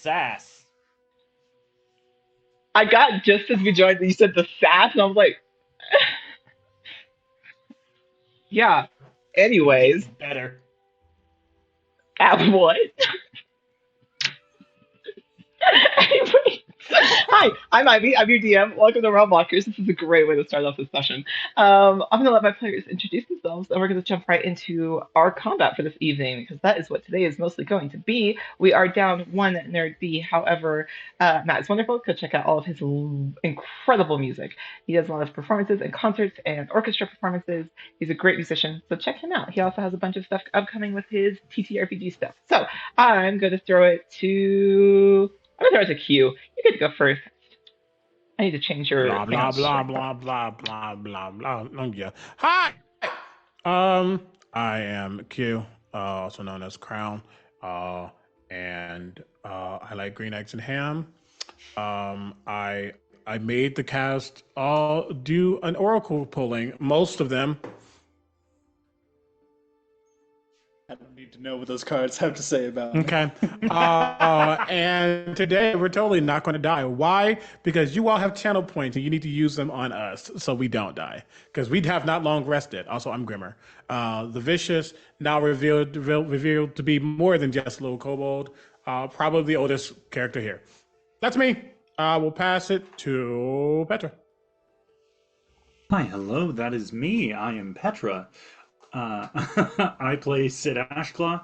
sass. I got just as we joined, you said the sass, and I was like, yeah. You're Anyways, getting better. at what? Anyways, hi, I'm Ivy. I'm your DM. Welcome to Realm Walkers. This is a great way to start off this session. I'm going to let my players introduce themselves, and we're going to jump right into our combat for this evening because that is what today is mostly going to be. We are down one nerd B. However, Matt is wonderful. Go check out all of his incredible music. He does a lot of performances and concerts and orchestra performances. He's a great musician, so check him out. He also has a bunch of stuff upcoming with his TTRPG stuff. So I'm going to throw it to. I'm gonna throw it to Q. You get to go first. I need to change your Blah thing. blah blah blah blah blah blah blah. Yeah. Hi. I am Q, also known as Crown, uh, and I like green eggs and ham. I made the cast do an oracle pulling, most of them. I don't need to know what those cards have to say about me. Okay. And today we're totally not going to die. Why? Because you all have channel points and you need to use them on us so we don't die. Because we have not long rested. Also, I'm Grimmer. The Vicious, now revealed to be more than just a little kobold. Probably the oldest character here. That's me. I will pass it to Petra. Hi, hello, that is me. I am Petra. Uh, I play Sid Ashclaw,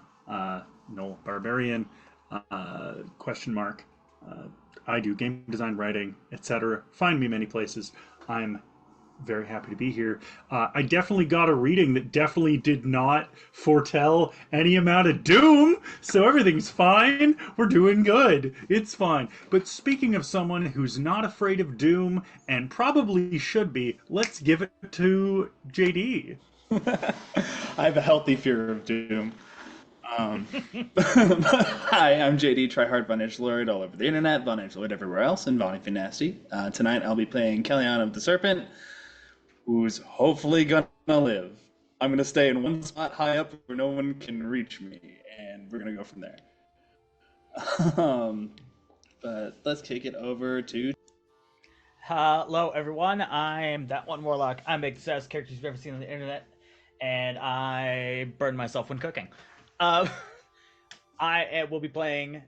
no barbarian, question mark. I do game design, writing, etc. Find me many places. I'm very happy to be here. I definitely got a reading that definitely did not foretell any amount of doom, so everything's fine. We're doing good. It's fine. But speaking of someone who's not afraid of doom and probably should be, let's give it to JD. I have a healthy fear of doom. Um, Hi, I'm JD, tryhard Von Edgelord all over the internet, Von Edgelord everywhere else, and Vonnie Finasty. Tonight I'll be playing Kellyanne of the Serpent, who's hopefully gonna live. I'm gonna stay in one spot high up where no one can reach me, and we're gonna go from there. Um, but let's kick it over to. Hello, everyone. I'm that one warlock. I make the saddest characters you've ever seen on the internet, and I burn myself when cooking. Uh, I will be playing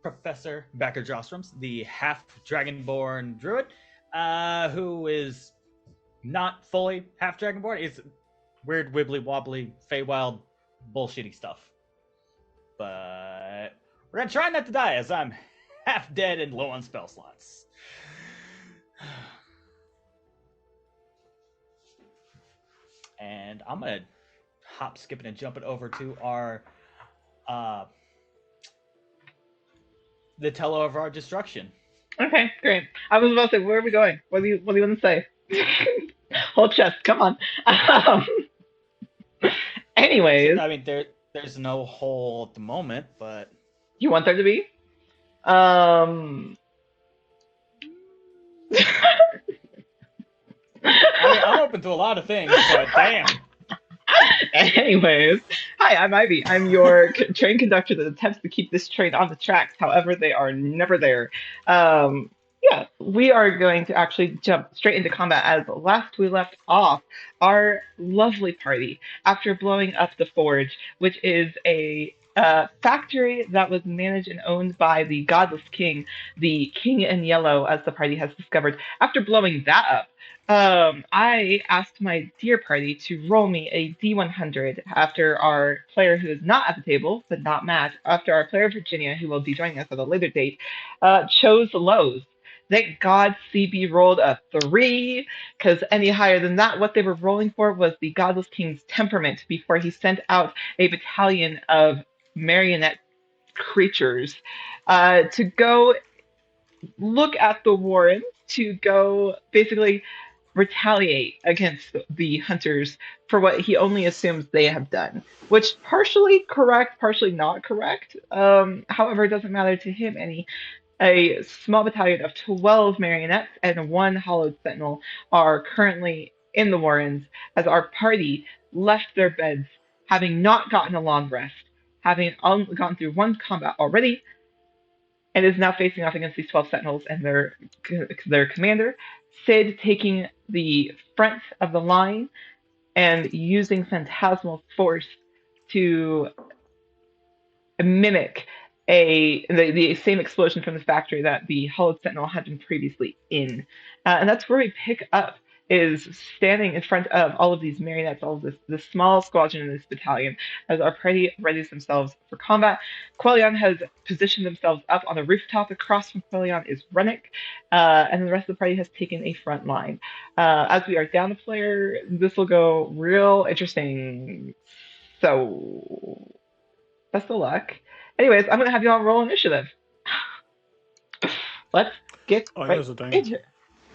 Professor Backer Jostrums, the half dragonborn druid, who is not fully half dragonborn. It's weird, wibbly wobbly, Feywild, bullshitty stuff. But we're gonna try not to die, as I'm half dead and low on spell slots. And I'm gonna hop, skipping, and jumping over to our the teller of our destruction. Okay, great. I was about to say, where are we going? What do you want to say? Whole chest, come on. Um, anyways, I mean, there's no hole at the moment, but you want there to be? Um, I mean, I'm open to a lot of things. But damn. anyways, hi, I'm Ivy. I'm your train conductor that attempts to keep this train on the tracks. However, they are never there. Yeah, we are going to actually jump straight into combat as last we left off. Our lovely party, after blowing up the Forge, which is a factory that was managed and owned by the Godless King, the King in Yellow, as the party has discovered. After blowing that up, I asked my dear party to roll me a D100 after our player who is not at the table, but not Matt, after our player Virginia, who will be joining us at a later date, chose the lows. Thank God CB rolled a 3, because any higher than that, what they were rolling for was the Godless King's temperament before he sent out a battalion of marionette creatures to go look at the Warren, to go basically retaliate against the hunters for what he only assumes they have done, which partially correct, partially not correct. However, it doesn't matter to him any. A small battalion of 12 marionettes and one hollowed sentinel are currently in the Warrens as our party left their beds, having not gotten a long rest, having gone through one combat already, and is now facing off against these 12 Sentinels and their commander, Sid, taking the front of the line and using Phantasmal Force to mimic the same explosion from the factory that the Hollowed Sentinel had been previously in. And that's where we pick up, is standing in front of all of these marionettes, all of this small squadron in this battalion, as our party readies themselves for combat. Quellion has positioned themselves up on the rooftop. Across from Quellion is Rennick, and then the rest of the party has taken a front line. As we are down a player, this will go real interesting. So, best of luck. Anyways, I'm going to have you all roll initiative. Let's get Oh, right that's the thing. into it.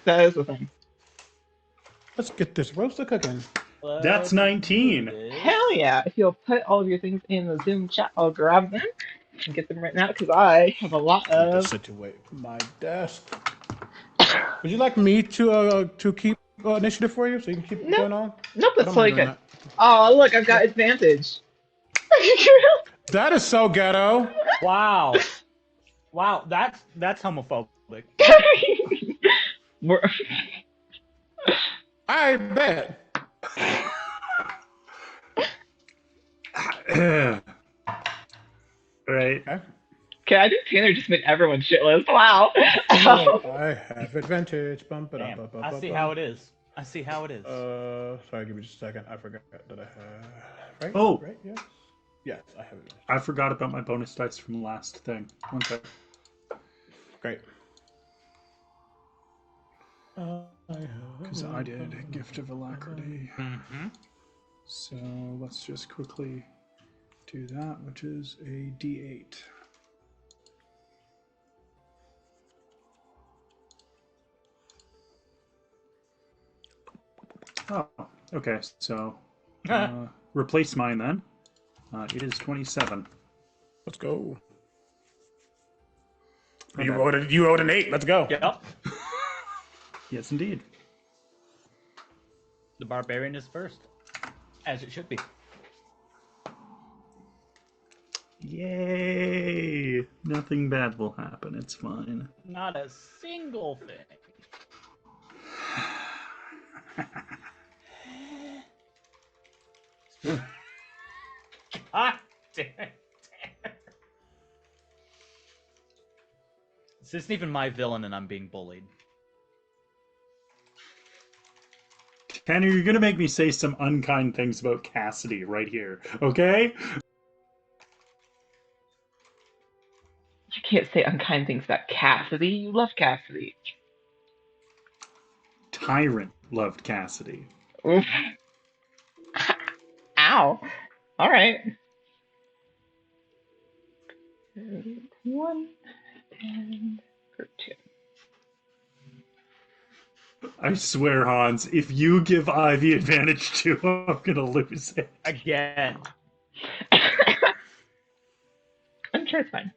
That is the thing. Let's get this roaster cooking. That's 19. Hell yeah. If you'll put all of your things in the Zoom chat, I'll grab them and get them right now because I have a lot Let me of... just situate my desk. Would you like me to keep initiative for you so you can keep going on? Nope, I that's don't totally mind good. doing Oh, look, I've got advantage. That is so ghetto. Wow. Wow, that's homophobic. We're... I bet. Right. Okay, I think Tanner just made everyone shitless. Wow. I have advantage. Damn, I see how it is. I see how it is. Sorry, give me just a second. I forgot that I have. Right? Oh. Right? Yes. Yes, I have it. I forgot about my bonus dice from the last thing. One sec. Great. Because I did Gift of Alacrity. Mm-hmm. So let's just quickly do that, which is a D8. Oh, okay. So replace mine then. It is 27. Let's go. You rolled an 8. Let's go. Yep. Yes, indeed. The barbarian is first, as it should be. Yay! Nothing bad will happen. It's fine. Not a single thing. God damn it. This isn't even my villain and I'm being bullied. Tanner, you're gonna make me say some unkind things about Cassidy right here, okay? You can't say unkind things about Cassidy. You love Cassidy. Tyrant loved Cassidy. Oof. Ow. All right. 1 and 2. I swear, Hans, if you give Ivy advantage too, I'm gonna lose it. Again. I'm sure it's fine.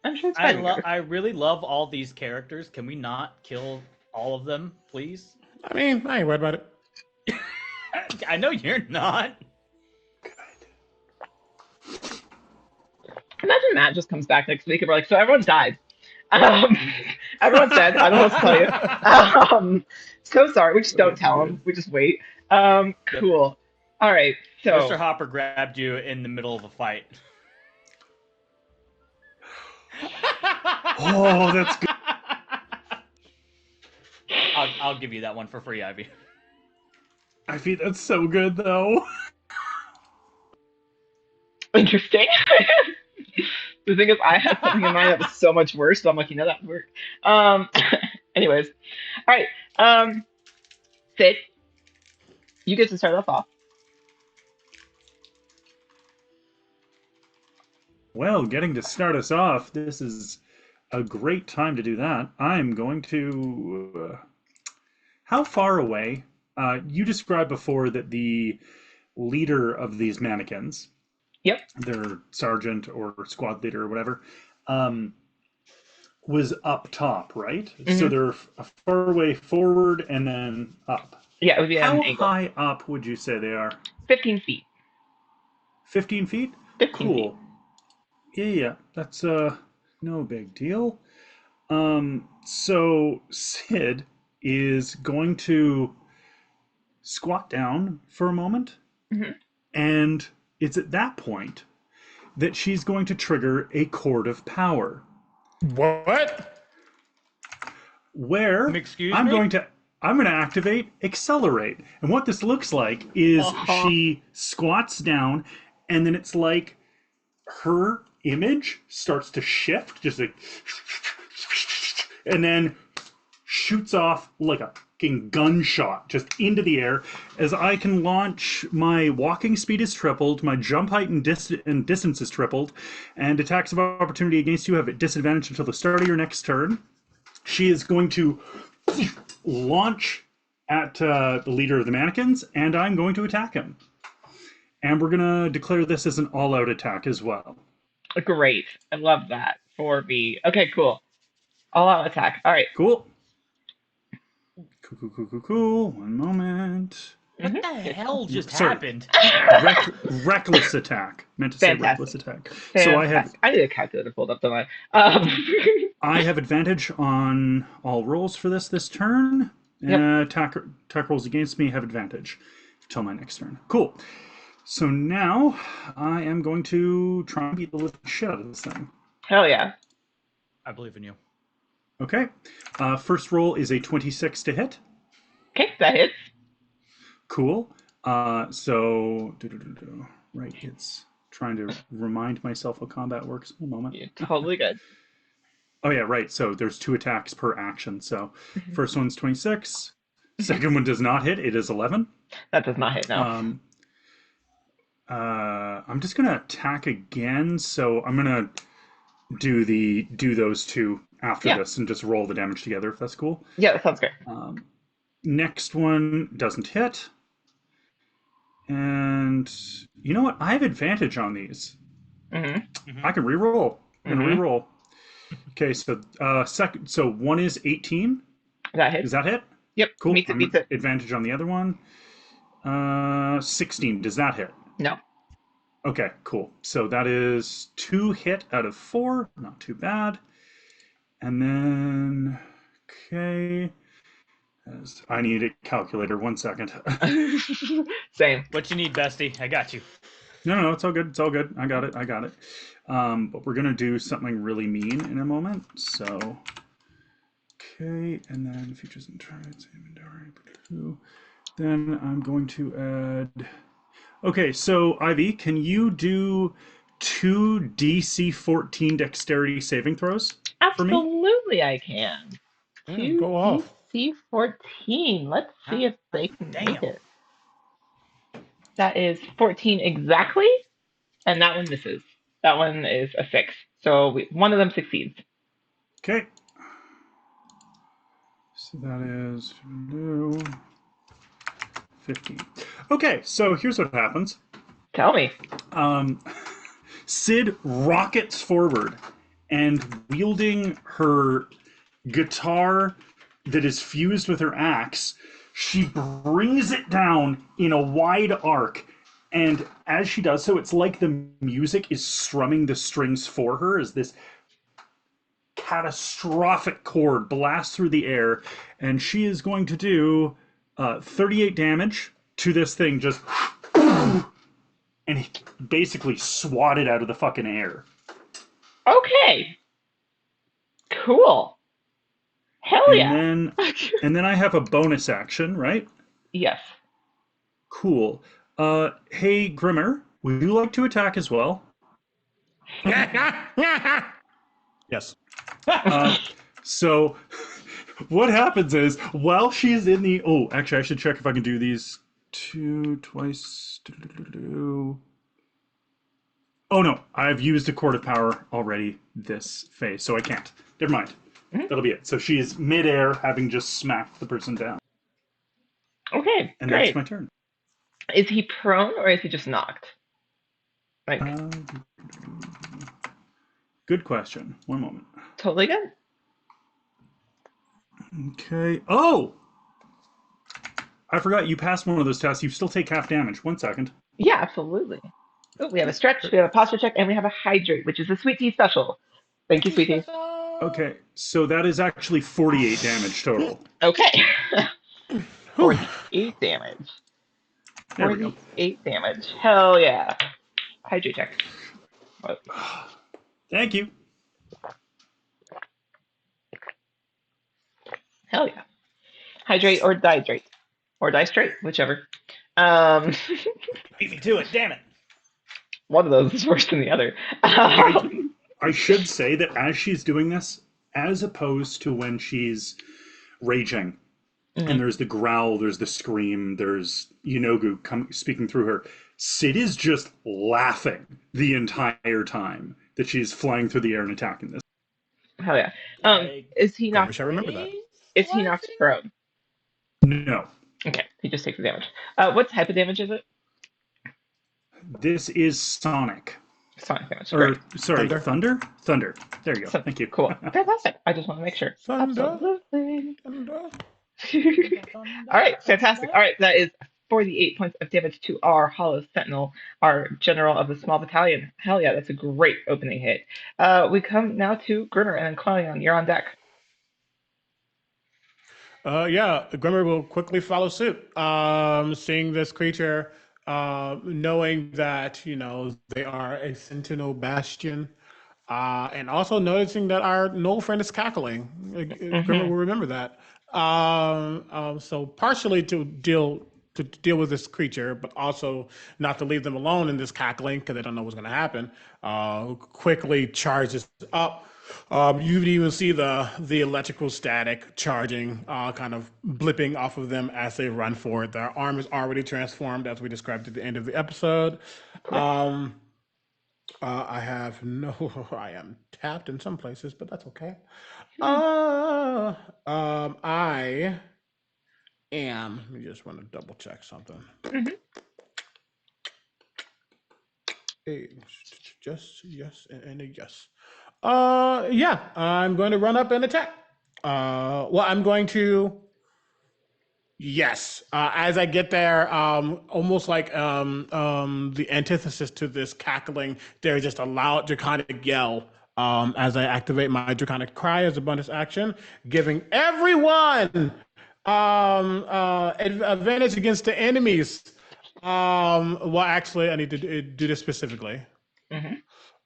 I'm sure it's fine. I really love all these characters. Can we not kill all of them, please? I mean, I ain't worried about it. I know you're not. Imagine Matt just comes back next week and we're like, so everyone died. Everyone's dead. I don't know what to tell you. So sorry. We just don't tell him. We just wait. Cool. All right. So Mr. Hopper grabbed you in the middle of a fight. Oh, that's good. I'll give you that one for free, Ivy. Ivy, that's so good, though. interesting. The thing is, I had something in mind that was so much worse, so I'm like, that would work. Anyways. All right. Sid, you get to start us off. Well, getting to start us off, this is a great time to do that. I'm going to... how far away? You described before that the leader of these mannequins, Yep. their sergeant or squad leader or whatever, was up top, right? Mm-hmm. So they're a far way forward and then up. Yeah, it would be How an angle. high up would you say they are? 15 feet. 15 feet? 15 Cool. feet. Yeah, that's No big deal. So Sid is going to squat down for a moment, Mhm. and it's at that point that she's going to trigger a chord of power, What? where Excuse I'm me? going to activate accelerate. And what this looks like is Uh-huh. she squats down, and then it's like her image starts to shift, just like, and then shoots off like a fucking gunshot just into the air. As I can launch, my walking speed is tripled, my jump height and distance is tripled, and attacks of opportunity against you have at disadvantage until the start of your next turn. She is going to launch at the leader of the mannequins, and I'm going to attack him. And we're going to declare this as an all-out attack as well. Great. I love that. 4B. Okay, cool. All out attack. All right. Cool. Cool. One moment. What Mhm. the hell just Sorry. happened? Reckless attack. Meant to say reckless attack. Fantastic. So I have I need a calculator pulled up, don't I have advantage on all rolls for this turn. Yep. Attack rolls against me have advantage till my next turn. Cool. So now I am going to try and beat the living shit out of this thing. Hell yeah. I believe in you. Okay. First roll is a 26 to hit. Okay, that hits. Cool. Right, it's trying to remind myself how combat works. One moment. You're totally good. Oh yeah, right. So there's 2 attacks per action. So first one's 26. Second one does not hit. It is 11. That does not hit, no. I'm just gonna attack again. So I'm gonna do those 2 after this and just roll the damage together if that's cool. Yeah, that sounds great. Next one doesn't hit. And you know what? I have advantage on these. I can reroll. I'm gonna reroll. Okay, so second. So one is 18. That hits. Does that hit? Yep. Cool. Meets it. Advantage on the other one. 16. Does that hit? No. Okay, cool. So that is 2 hit out of 4. Not too bad. And then, okay. I need a calculator. 1 second. Same. What you need, bestie? I got you. No, it's all good. It's all good. I got it. But we're gonna do something really mean in a moment. So, okay, and then features and traits, inventory. Then I'm going to add. Okay, so Ivy, can you do 2 DC 14 dexterity saving throws for me? Absolutely, I can. Go off. DC-14. Let's see if they can Damn. make it. That is 14 exactly, and that one misses. That one is a 6. So one of them succeeds. Okay. So that is 15. Okay, so here's what happens. Tell me. Sid rockets forward and wielding her guitar that is fused with her axe, she brings it down in a wide arc. And as she does so, it's like the music is strumming the strings for her as this catastrophic chord blasts through the air. And she is going to do 38 damage to this thing, just and basically swat it out of the fucking air. Okay. Cool. Hell yeah. And then I have a bonus action, right? Yes. Cool. Hey, Grimmer, would you like to attack as well? Yes. So what happens is, while she's in the... Oh, actually, I should check if I can do these twice. Oh, no. I've used a Chord of Power already this phase, so I can't. Never mind. That'll be it. So she is midair, having just smacked the person down. Okay, And great. that's my turn. Is he prone or is he just knocked? Like, Good question. One moment. totally good. Okay. Oh! I forgot you passed one of those tests. You still take half damage. 1 second. Yeah, absolutely. Oh, we have a stretch, we have a posture check, and we have a hydrate, which is a sweet tea special. Thank you, sweetie. Okay, so that is actually 48 damage total. Okay. Whew. 48 damage. There we go. 48 damage. Hell yeah. Hydrate check. What? Thank you. Hell yeah. Hydrate or dihydrate. Or die straight, whichever. Um, Beat me to it, damn it. one of those is worse than the other. I should say that as she's doing this, as opposed to when she's raging, and Mhm. there's the growl, there's the scream, there's Yenogu speaking through her, Sid is just laughing the entire time that she's flying through the air and attacking this. Hell yeah. Like, Is he I knocked? wish I remember that. Is he knocked prone? No. Okay, he just takes the damage. What type of damage is it? This is Sonic. Sonic damage. Or, Great. sorry, Thunder. Thunder? Thunder. There you go. So, Thank you. cool. Fantastic. I just want to make sure. Thunder. Absolutely. Thunder. All right, fantastic. All right, that is 48 points of damage to our Hollow Sentinel, our general of the small battalion. Hell yeah, that's a great opening hit. We come now to Grimmer and then Clonion. You're on deck. Yeah, Grimmer will quickly follow suit. Seeing this creature, knowing that they are a Sentinel Bastion, and also noticing that our Knoll friend is cackling. Grimmer will remember that. So partially to deal with this creature, but also not to leave them alone in this cackling because they don't know what's going to happen. Quickly charges up. You would even see the electrical static charging, kind of blipping off of them as they run forward. Their arm is already transformed, as we described at the end of the episode. I have no. I am tapped in some places, but that's okay. I am. Let me just want to double check something. Just yes and a yes. Yeah, I'm going to run up and attack. Well, I'm going to. Yes, as I get there, almost like the antithesis to this cackling, there's just a loud draconic yell as I activate my draconic cry as a bonus action, giving everyone advantage against the enemies. Well, actually, I need to do this specifically.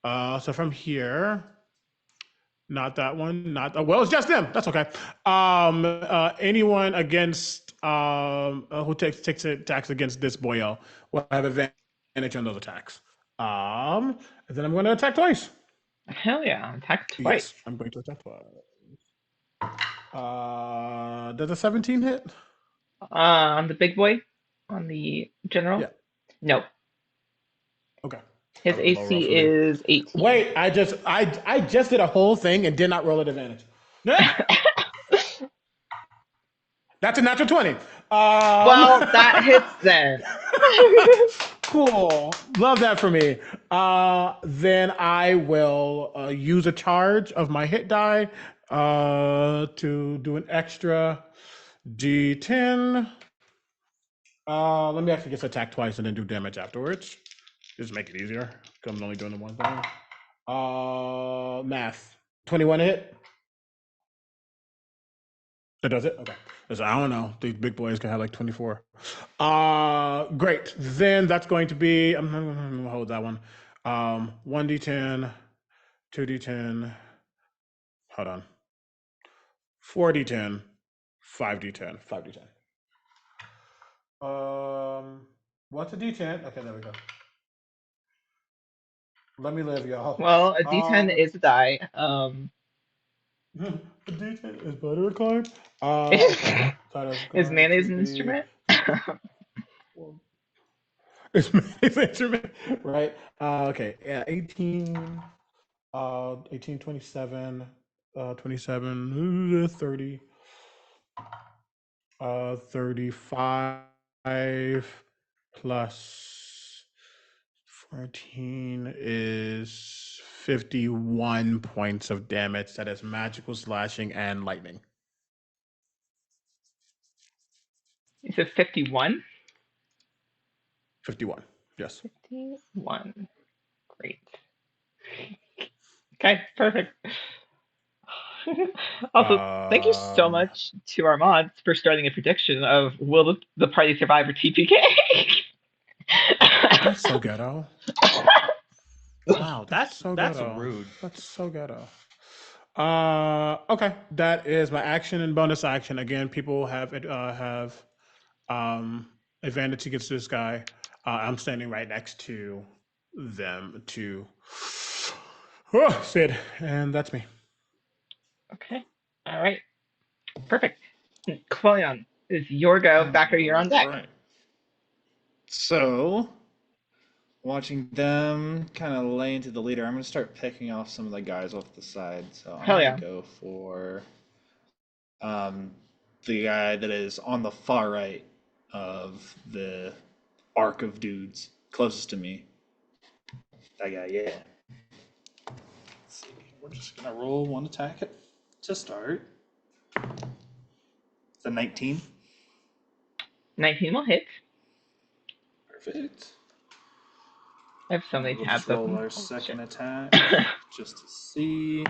So from here. Not that one. Not well. It's just them. That's okay. Anyone against who takes attacks against this boyo will have advantage on those attacks. And then I'm going to attack twice. Hell yeah, attack twice. Yes, I'm going to attack twice. Does a 17 hit? On the big boy, on the general. Yeah. No, Okay. his That was a low roll AC for me. is 18. Wait, I just did a whole thing and did not roll at advantage. That's a natural 20. Well, that hits then. Cool. Love that for me. Then I will use a charge of my hit die to do an extra D10. Let me actually just attack twice and then do damage afterwards. Just make it easier. 'Cause I'm only doing the one thing. Math. 21 to hit. That does it? Okay. So I don't know. These big boys can have like 24. Great. Then that's going to be, I'm going to hold that one. 1d10, 2d10, hold on. 4d10, 5d10, 5d10. What's a d10? Okay, there we go. Let me live, y'all. Well, a D10 is a die. A d10 is better reclined. Is mayonnaise an instrument? It's mayonnaise instrument, right? Okay, yeah, 18. 18, 27, 27, 30, 35 plus 14 is 51 points of damage. That is magical slashing and lightning. You said 51? 51, yes. 51. Great. Okay, perfect. Also, thank you so much to our mods for starting a prediction of will the party survive or TPK? That's so ghetto. Wow, That's so that's ghetto. rude. That's so ghetto. Okay, that is my action and bonus action. Again, people have advantage against this guy. I'm standing right next to them to Sid, and that's me. Okay, all right, perfect. Quillion, is your go. Backer, you're on deck. Right. So, watching them kind of lay into the leader, I'm going to start picking off some of the guys off the side. So I'm Hell going yeah. to go for the guy that is on the far right of the arc of dudes closest to me. That guy, yeah. Let's see. We're just going to roll one attack to start. It's a 19. 19 will hit. Perfect. I have so many We'll tabs just roll open. our Oh, second shit. attack just to see.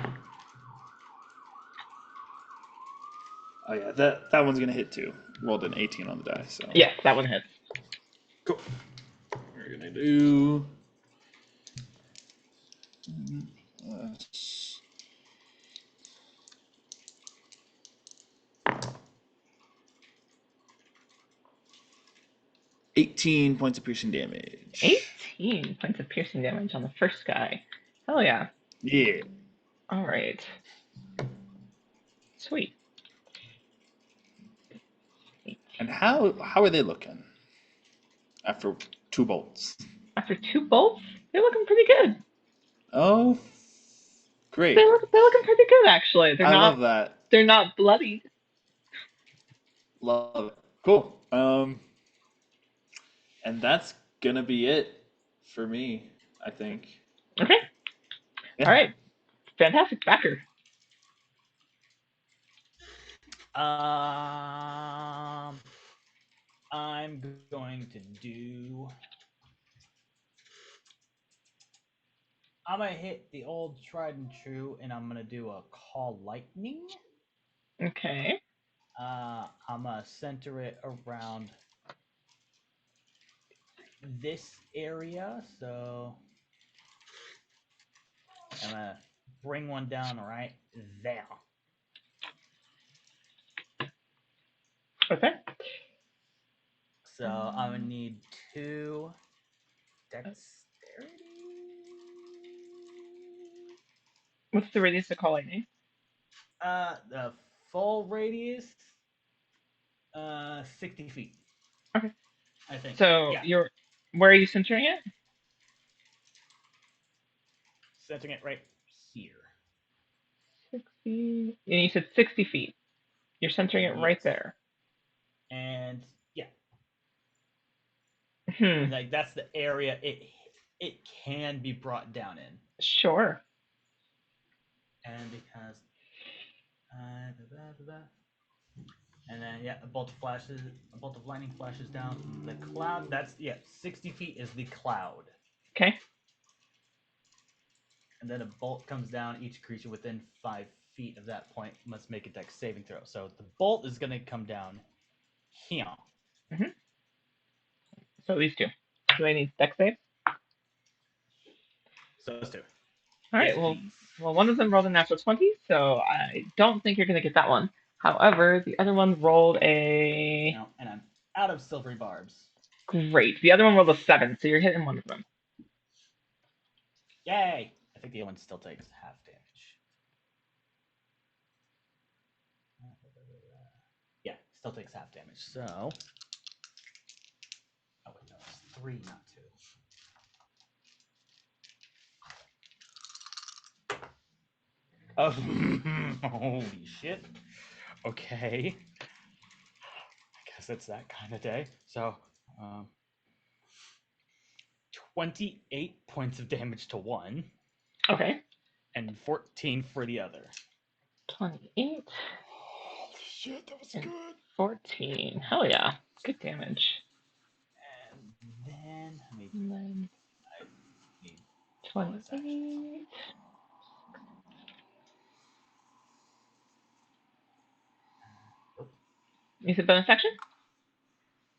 Oh yeah, that one's gonna hit too. Rolled an 18 on the die, so Yes, that one hits. cool. We're gonna do 18 points of piercing damage. 18 points of piercing damage on the first guy. Hell yeah. Yeah. All right. Sweet. And how are they looking after 2 bolts? After 2 bolts, they're looking pretty good. Oh, great! They're looking pretty good actually. I love that. They're not bloodied. Love it. Cool. And that's gonna be it for me, I think. Okay. Yeah. All right. Fantastic. Backer. I'm going to do. I'm gonna hit the old tried and true, and I'm gonna do a call lightning. Okay. I'm gonna center it around this area, so I'm gonna bring one down right there. Okay. So I'm gonna need 2 dexterity. What's the radius of call lightning? The full radius, 60 feet. Okay. I think. So yeah. where are you centering it? Centering it right here. 60. And you said 60 feet. You're centering it right there. And yeah. Hmm. Like that's the area it can be brought down in. Sure. And because and then a bolt of lightning flashes down from the cloud. That's 60 feet is the cloud. Okay. And then a bolt comes down. Each creature within 5 feet of that point must make a dex saving throw. So the bolt is going to come down here. Mm-hmm. So these 2. Do they need dex save? So those 2. All right. Yes, well, one of them rolled a natural 20, so I don't think you're gonna get that one. However, the other one rolled a. No, and I'm out of silvery barbs. Great. The other one rolled a 7, so you're hitting one of them. Yay! I think the other one still takes half damage. Yeah, still takes half damage. So, oh wait, no, it's 3, not 2. Oh, holy shit. Okay. I guess it's that kind of day. So, 28 points of damage to one. Okay. And 14 for the other. 28. Holy shit, that was and good. 14. Hell yeah. Good damage. And then, And then I need 28. You said bonus action?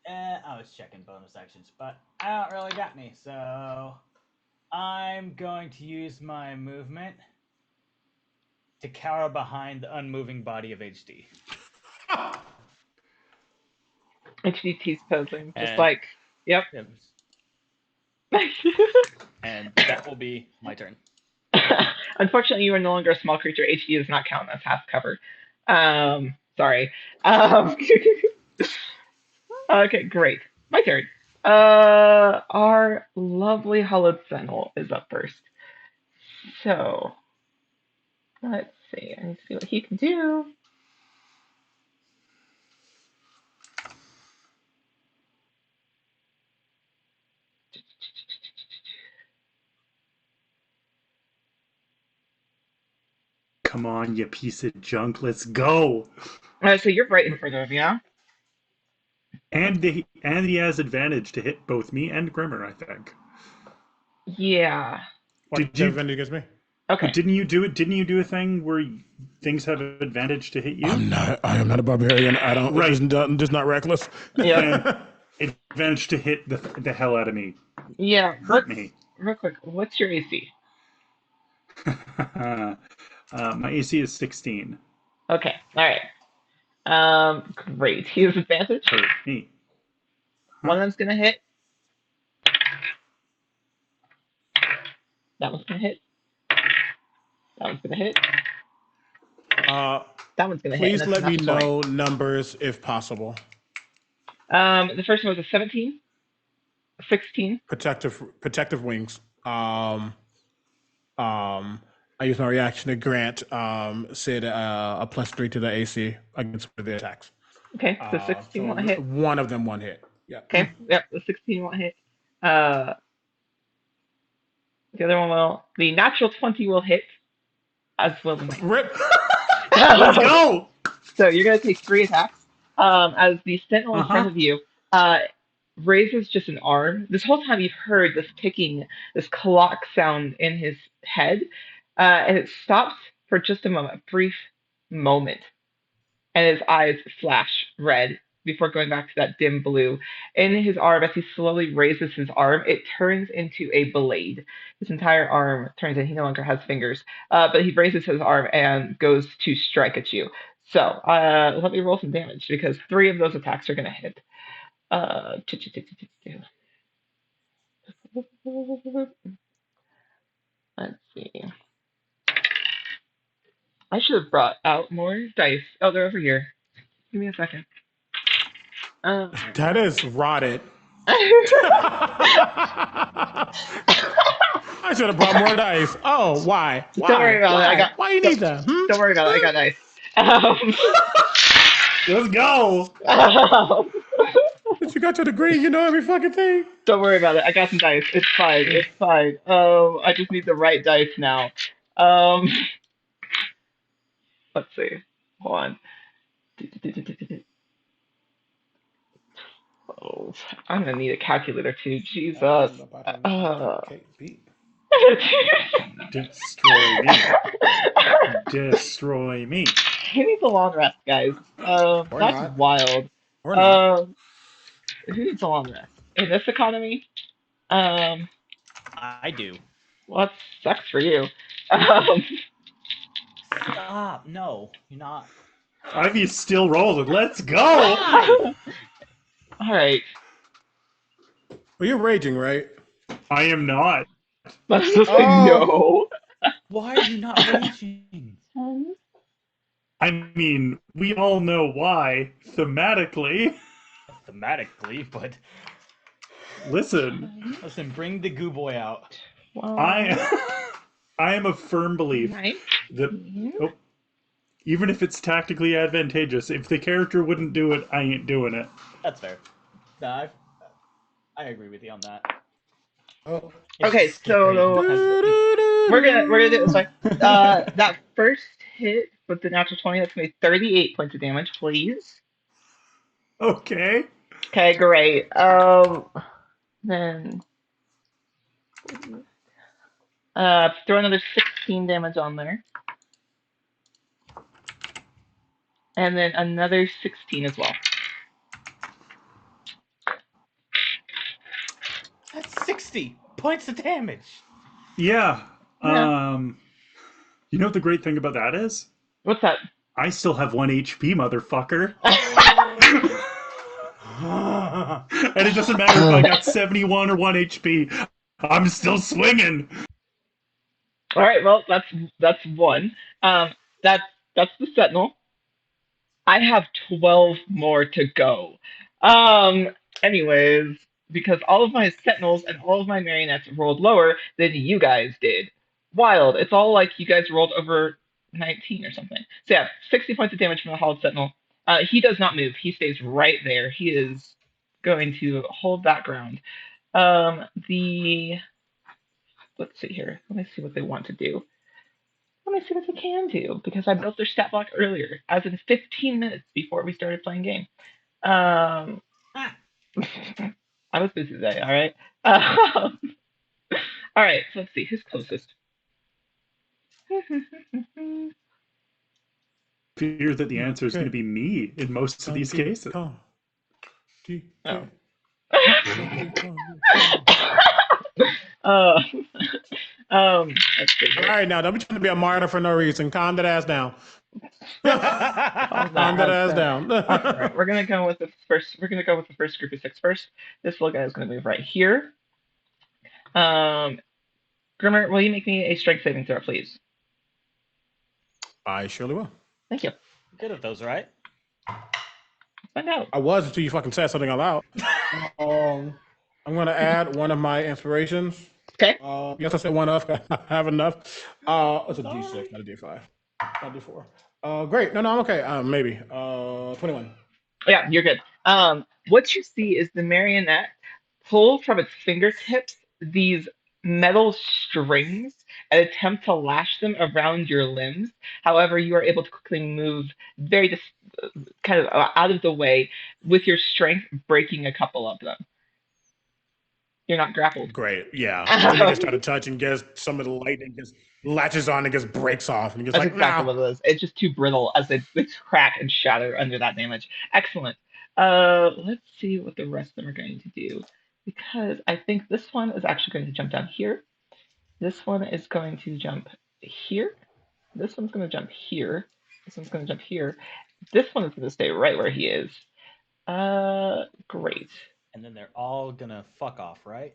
I was checking bonus actions, but I don't really got any, so I'm going to use my movement to cower behind the unmoving body of HD. HDT's posing, just And- like, yep. And that will be my turn. Unfortunately, you are no longer a small creature. HD does not count as half cover. Sorry. Okay, great. My turn. Our lovely Hollowed Sentinel is up first. So, let's see. I need to see what he can do. Come on, you piece of junk. Let's go. So you're right in front of him, yeah? And he has advantage to hit both me and Grimmer, I think. Yeah. What Did you- advantage against me? Okay. But didn't you do it? Didn't you do a thing where things have advantage to hit you? I am not a barbarian. I don't. Right. Just not reckless. Yeah. And advantage to hit the hell out of me. Yeah. Hurt me. Real quick, what's your AC? My AC is 16. Okay. All right. Great. He has advantage. Hurt me. One of them's gonna hit. That one's gonna hit. That one's gonna hit. That one's gonna hit. Please and that's let me a natural know numbers if possible. 20. The first one was a 17, 16. Protective wings. I use my reaction to grant Sid a +3 to the AC against one of the attacks. Okay, so 16 won't hit. One of them, one hit. Yeah. Okay, yep, the 16 won't hit. The other one will. The natural 20 will hit, as will the Rip. Let's go. So you're gonna take 3 attacks. As the sentinel in front of you raises just an arm. This whole time you've heard this ticking, this clock sound in his head, and it stops for just a moment, a brief moment, and his eyes flash red before going back to that dim blue. In his arm, as he slowly raises his arm, it turns into a blade. His entire arm turns in. He no longer has fingers, but he raises his arm and goes to strike at you. So let me roll some damage because 3 of those attacks are going to hit. Let's see. I should have brought out more dice. Oh, they're over here. Give me a second. That is rotted. I should have brought more dice. Oh, why? Why? Don't worry about it. Why you need that? Don't worry about it. I got dice. Let's go. But you got your degree, you know every fucking thing. Don't worry about it. I got some dice. It's fine. It's fine. I just need the right dice now. Let's see. Hold on. Oh, I'm gonna need a calculator too. Jesus. Destroy me. Destroy me. He needs a long rest, guys. That's not. wild. Or not. Who needs a long rest? In this economy? I do. Well, that sucks for you. Stop. No, you're not. Ivy still rolling. Let's go. All right. Well, you're raging, right? I am not. Let's just say no. Why are you not raging? I mean, we all know why, thematically. Thematically, but Listen, bring the goo boy out. Well, I am a firm belief that even if it's tactically advantageous, if the character wouldn't do it, I ain't doing it. That's fair. No, I agree with you on that. Oh. Okay, so we're gonna do it this way. That first hit with the natural 20, that's gonna be 38 points of damage, please. Okay. Okay, great. Then throw another 16 damage on there. And then another 16 as well. That's 60 points of damage. Yeah. Yeah. You know what the great thing about that is? What's that? I still have 1 HP, motherfucker. And it doesn't matter if I got 71 or 1 HP. I'm still swinging. All right, well, that's one. That that's the Sentinel. I have 12 more to go. Um, anyways, because all of my Sentinels and all of my marionettes rolled lower than you guys did. Wild. It's all like you guys rolled over 19 or something. So yeah, 60 points of damage from the Hollowed Sentinel. He does not move. He stays right there. He is going to hold that ground. The let's see here. Let me see what they want to do. Let me see what they can do because I built their stat block earlier, as in 15 minutes before we started playing game. Um, Ah, I was busy today. All right. Um, all right. So let's see who's closest. Fear that the answer is going to be me in most of these cases. Oh. uh, let's see All here. right, now don't be trying to be a martyr for no reason. Calm that ass down. Calm that ass down. All right, we're gonna go with the first. We're gonna go with the first group of six first. This little guy is gonna move right here. Grimmer, will you make me a strength saving throw, please? I surely will. Thank you. Good at those, right? Let's find out. I was until you fucking said something aloud. I'm gonna add one of my inspirations. Okay. Yes, I said one of. I have enough. It's a D6, not a D5. Not a D4. Great. No, I'm okay. Maybe. 21. Yeah, you're good. What you see is the marionette pull from its fingertips these metal strings and attempt to lash them around your limbs. However, you are able to quickly move very kind of out of the way with your strength, breaking a couple of them. You're not grappled. Great. Yeah. So you just try to touch and guess some of the lightning just latches on and just breaks off. And you're That's like, exactly no. what it is. It's just too brittle as they crack and shatter under that damage. Excellent. Let's see what the rest of them are going to do. Because I think this one is actually going to jump down here. This one is going to jump here. This one's going to jump here. This one's going to jump here. This one is going to stay right where he is. Great. And then they're all gonna fuck off, right?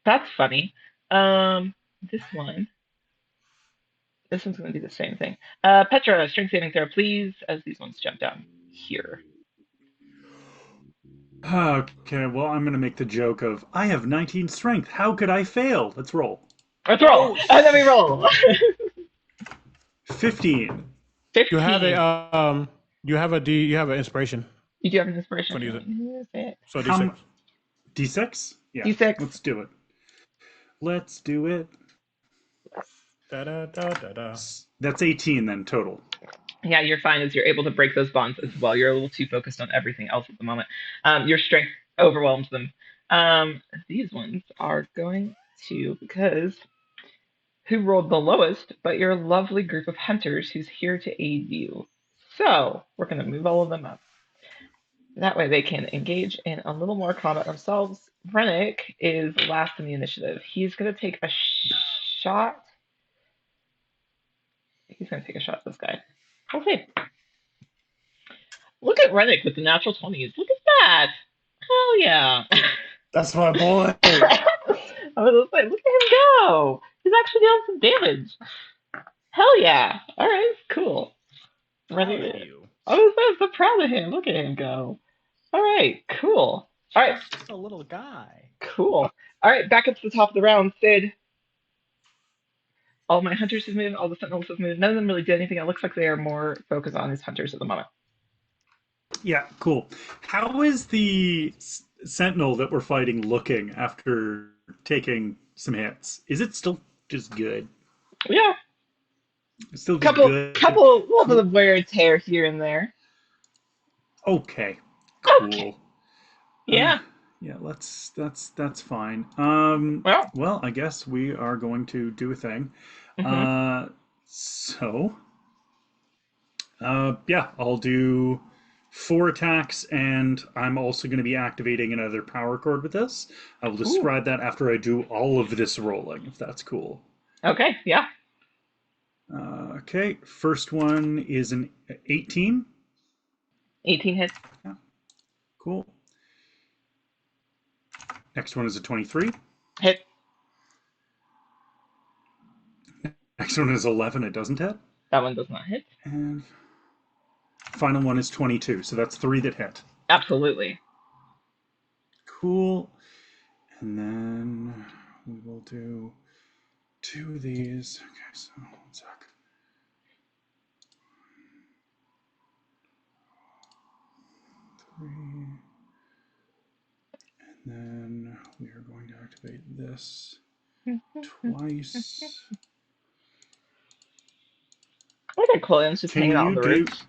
That's funny. This one. This one's going to do the same thing. Petra, strength saving throw, please, as these ones jump down here. Okay, well, I'm going to make the joke of, I have 19 strength. How could I fail? Let's roll. Let's roll, and then we roll. 15. 15. You have you have an inspiration. You do have an inspiration. I'm gonna Use it. So How D6. D6? Yeah. D6. Let's do it. Let's do it. Da, da, da, da, da. That's 18 then, total. Yeah, you're fine as you're able to break those bonds as well. You're a little too focused on everything else at the moment. Your strength overwhelms them. These ones are going to, because who rolled the lowest, but your lovely group of hunters who's here to aid you. So we're going to move all of them up. That way they can engage in a little more combat themselves. Rennick is last in the initiative. He's going to take a shot. He's going to take a shot at this guy. Okay. Look at Rennick with the natural 20s. Look at that. Hell yeah. That's my boy. I was going to say, look at him go. He's actually doing some damage. Hell yeah. All right, cool. Rennick. I was so proud of him. Look at him go. All right, cool. All right. Just a little guy. Cool. All right, back up to the top of the round. Sid. All my hunters have moved. All the sentinels have moved. None of them really did anything. It looks like they are more focused on his hunters at the moment. Yeah, cool. How is the sentinel that we're fighting looking after taking some hits? Is it still just good? Yeah. It's still just Couple, good. little bit of wear and tear here and there. Okay. Cool. Okay. Yeah. Yeah, that's fine. Well, I guess we are going to do a thing. mhm. Yeah, I'll do 4 attacks, and I'm also going to be activating another power chord with this. I will describe that after I do all of this rolling, if that's cool. Okay, yeah. Okay, first one is an 18. 18 hits. Yeah, cool. Next one is a 23. Hit. Next one is 11. It doesn't hit. That one does not hit. And final one is 22. So that's 3 that hit. Absolutely. Cool. And then we will do 2 of these. Okay, so 1 sec. Three. And then we are going to activate this twice. Look at Colin's just hanging out on the roof.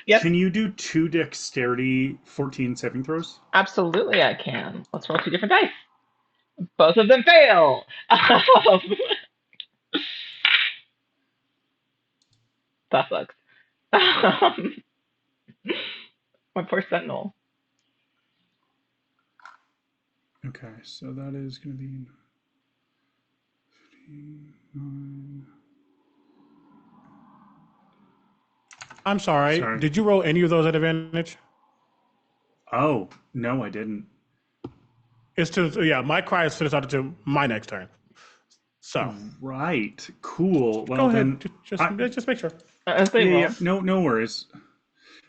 Yes. Can you do 2 dexterity 14 saving throws? Absolutely, I can. Let's roll 2 different dice. Both of them fail. That sucks. My poor sentinel. Okay, so that is going to be 59. I'm sorry. Sorry. Did you roll any of those at advantage? Oh, no, I didn't. It's to my cry is to the start to my next turn. So Right. Cool. Well, go then ahead. Just make sure. yeah, no worries.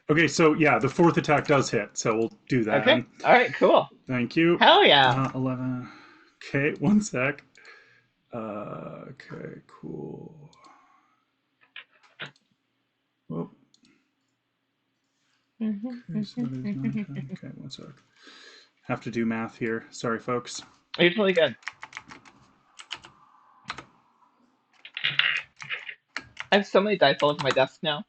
Okay, so yeah, the 4th attack does hit, so we'll do that. Okay. All right. Cool. Thank you. Hell yeah. 11. Okay, 1 sec. Okay, cool. Whoop. Okay, so that is 9, 10. Okay, 1 sec. Have to do math here. Sorry, folks. You're totally good. I have so many dice all over my desk now.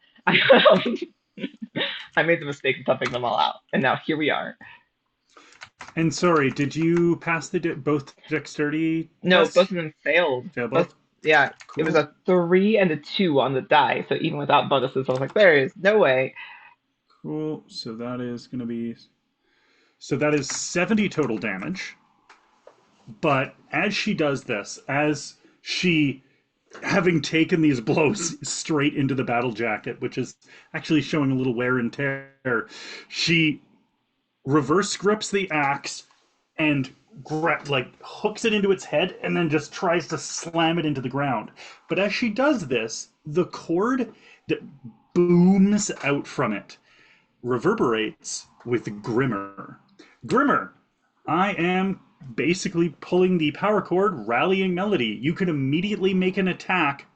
I made the mistake of dumping them all out, and now here we are. And sorry, did you pass both dexterity? No, tests? both of them failed. Failed both? Yeah, Cool. It was a 3 and a 2 on the die, so even without bonuses, I was like, there is no way. Cool. So that is going to be... So that is 70 total damage. But as she does this, as she, having taken these blows straight into the battle jacket, which is actually showing a little wear and tear, she reverse grips the axe and hooks it into its head and then just tries to slam it into the ground. But as she does this, the cord that booms out from it reverberates with Grimmer. Grimmer, I am basically pulling the power chord, rallying melody. You can immediately make an attack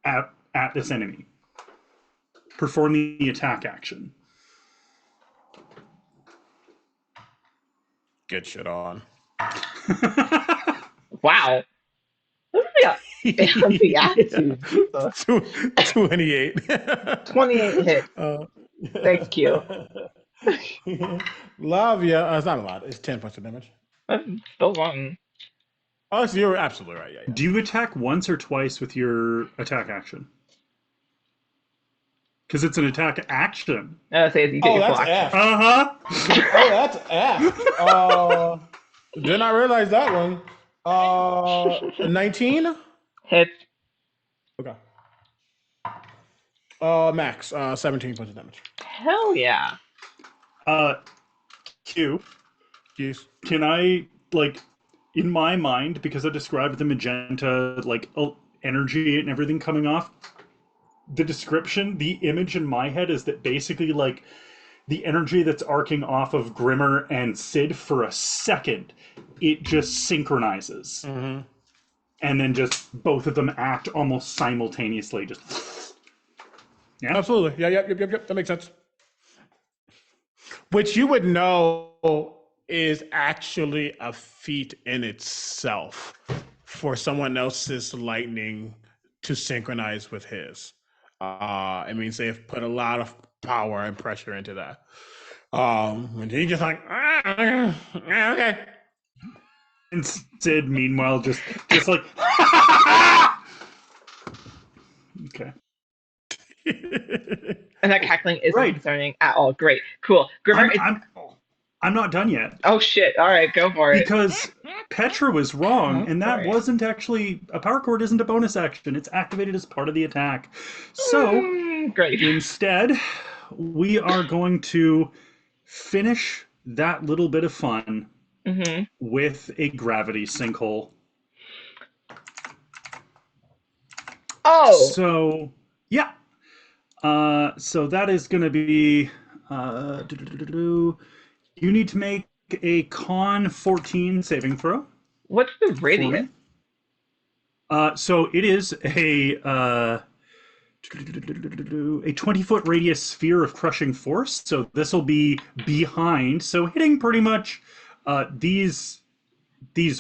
at this enemy. Perform the attack action. Get shit on. Wow. The attitude. 28. 28 hits. Thank you. Lavia, it's not a lot. It's 10 points of damage. That's still long. Oh, so you're absolutely right. Yeah. Do you attack once or twice with your attack action? Because it's an attack action. Say you get your that's full action. Uh-huh. Oh, that's act. Did not realize that one. 19? Hits. Okay. Max, 17 points of damage. Hell yeah. Q, Yes. can I, in my mind, because I described the magenta, energy and everything coming off, the description, the image in my head is that basically, the energy that's arcing off of Grimmer and Sid for a second, it just synchronizes. Mm-hmm. And then just both of them act almost simultaneously. Just yeah, Absolutely. Yeah, yep. That makes sense. Which you would know is actually a feat in itself for someone else's lightning to synchronize with his. It means they've put a lot of power and pressure into that. And he just okay. And Sid, meanwhile, just like okay. And that cackling isn't Right. concerning at all. Great. Cool. Grimmer, I'm not done yet. oh shit. All right, go for it. Because Petra was wrong, and that Alright. wasn't actually a power chord isn't a bonus action. It's activated as part of the attack. So Great. instead, we are going to finish that little bit of fun Mm-hmm. with a gravity sinkhole. Oh, So yeah. So that is going to be. You need to make a con 14 saving throw what's the for radius? me. So it is a 20-foot radius sphere of crushing force. So this will be behind. So hitting pretty much these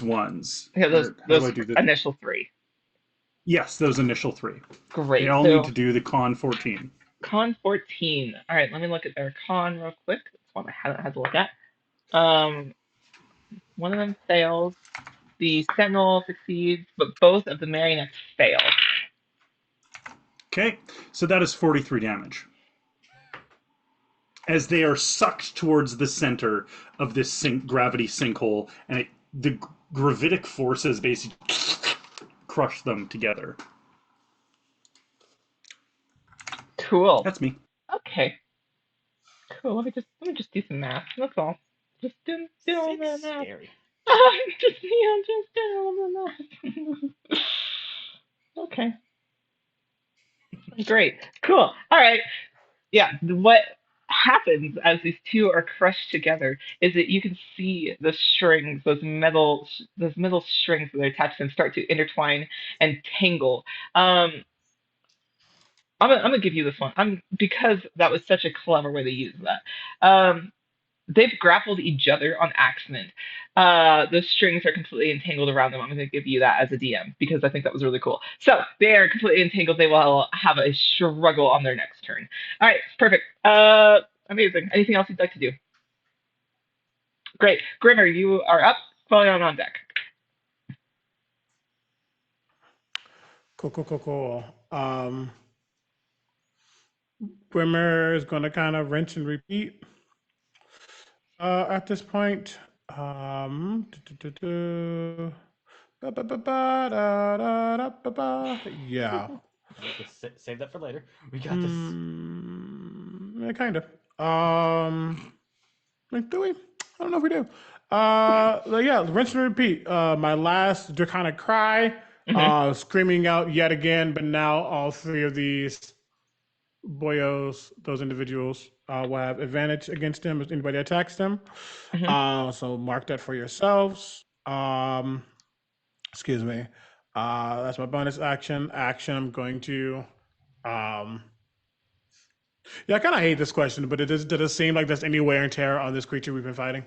ones. Yeah, Or how do those I do this? initial 3. Yes, those initial 3. They Great. all need So to do the con 14. con 14. All right, let me look at their con real quick. That's one I haven't had to look at. Um, one of them fails. The sentinel succeeds, but both of the marionettes fail. Okay, so that is 43 damage. As they are sucked towards the center of this gravity sinkhole, and the gravitic forces basically crush them together. Cool. That's me. Okay. Cool. Let me just do some math. That's all. Just doing the Six math. scary. Just doing the math. Okay. Great. Cool. All right. Yeah. What happens as these two are crushed together is that you can see the strings, those metal strings that are attached to them, start to intertwine and tangle. Um, I'm gonna give you this one. Because that was such a clever way to use that. They've grappled each other on accident. The strings are completely entangled around them. I'm going to give you that as a DM because I think that was really cool. So they are completely entangled. They will have a struggle on their next turn. All right, perfect. Amazing. Anything else you'd like to do? Great. Grimmer, you are up. Falling on deck. Cool. Grimmer is going to kind of rinse and repeat at this point. Yeah. Just save that for later. We got this. Yeah, kind of. Do we? I don't know if we do. Yeah, rinse and repeat. My last draconic cry, Hmm. screaming out yet again, but now all 3 of these boyos, those individuals, will have advantage against them if anybody attacks them. Hmm. So mark that for yourselves. Excuse me. That's my bonus action. I'm going to. Yeah, I kind of hate this question, but does it seem like there's any wear and tear on this creature we've been fighting?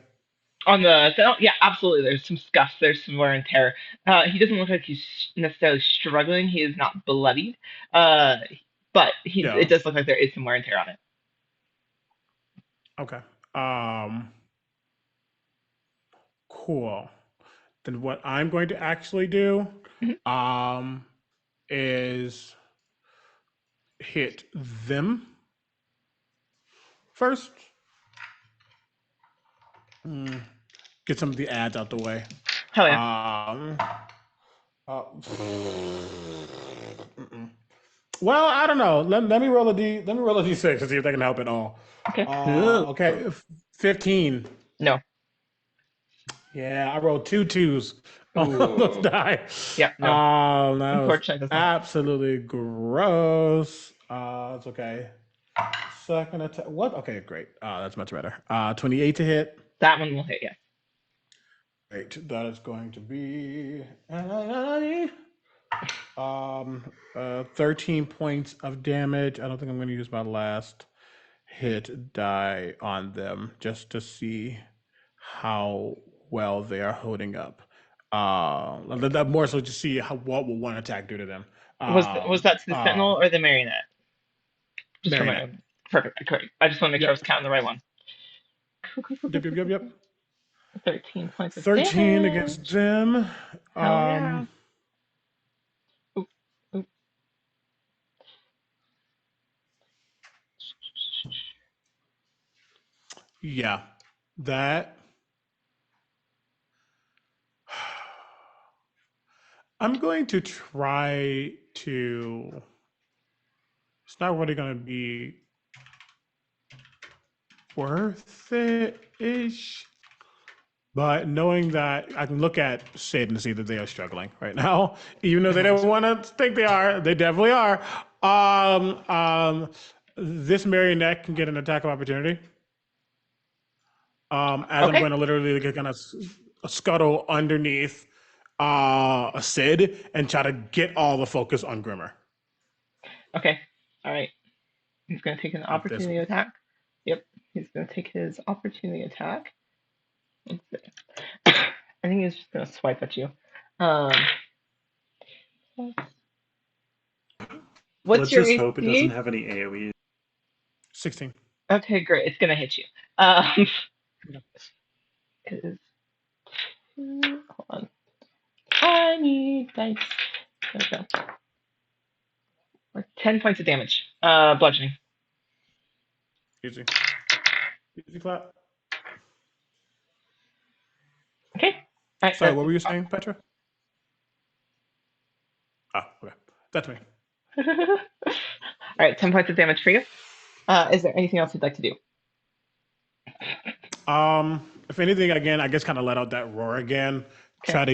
On the yeah, absolutely. There's some scuffs. There's some wear and tear. He doesn't look like he's necessarily struggling. He is not bloodied. Uh, but Yeah. it does look like there is some wear and tear on it. Okay. Cool. Then what I'm going to actually do is hit them first. Get some of the ads out the way. Hell yeah. Well, I don't know. Let me roll a d. Let me roll a d6 to see if they can help at all. Okay. Okay. 15. No. Yeah, I rolled 2 2s on those die. Yeah, no. That was Unfortunately, it does not. absolutely gross. It's okay. Second attack. What? Okay, great. That's much better. 28 to hit. That one will hit, yeah. Great. That is going to be 13 points of damage. I don't think I'm going to use my last hit die on them just to see how well they are holding up. That more so to see what will one attack do to them. Was that to the sentinel or the marionette? Just Marionette. for my perfect. Great. I just want to make sure I was counting the right one. Yep. 13 points of 13 damage. against them. Hell yeah. Oop. Yeah, that. I'm going to try to. It's not really going to be worth it ish. But knowing that I can look at Sid and see that they are struggling right now, even though they don't want to think they are, they definitely are. Um, um, this marionette can get an attack of opportunity. As I'm Okay. going to literally kind of scuttle underneath Sid and try to get all the focus on Grimmer Okay. All right. He's going to take an with this opportunity one. attack. Yep. He's going to take his opportunity attack. Let's see. I think he's just going to swipe at you. Um, what's Let's your just hope it doesn't AC? have any AoE. 16. Okay, great. It's going to hit you. Um, is, hold on. I need dice. There we go. 10 points of damage. Bludgeoning. Easy. Easy clap. Okay. All right. Sorry, what were you saying, Petra? Oh, okay. That's me. All right. 10 points of damage for you. Is there anything else you'd like to do? If anything, again, I guess kind of let out that roar again. Okay. Try to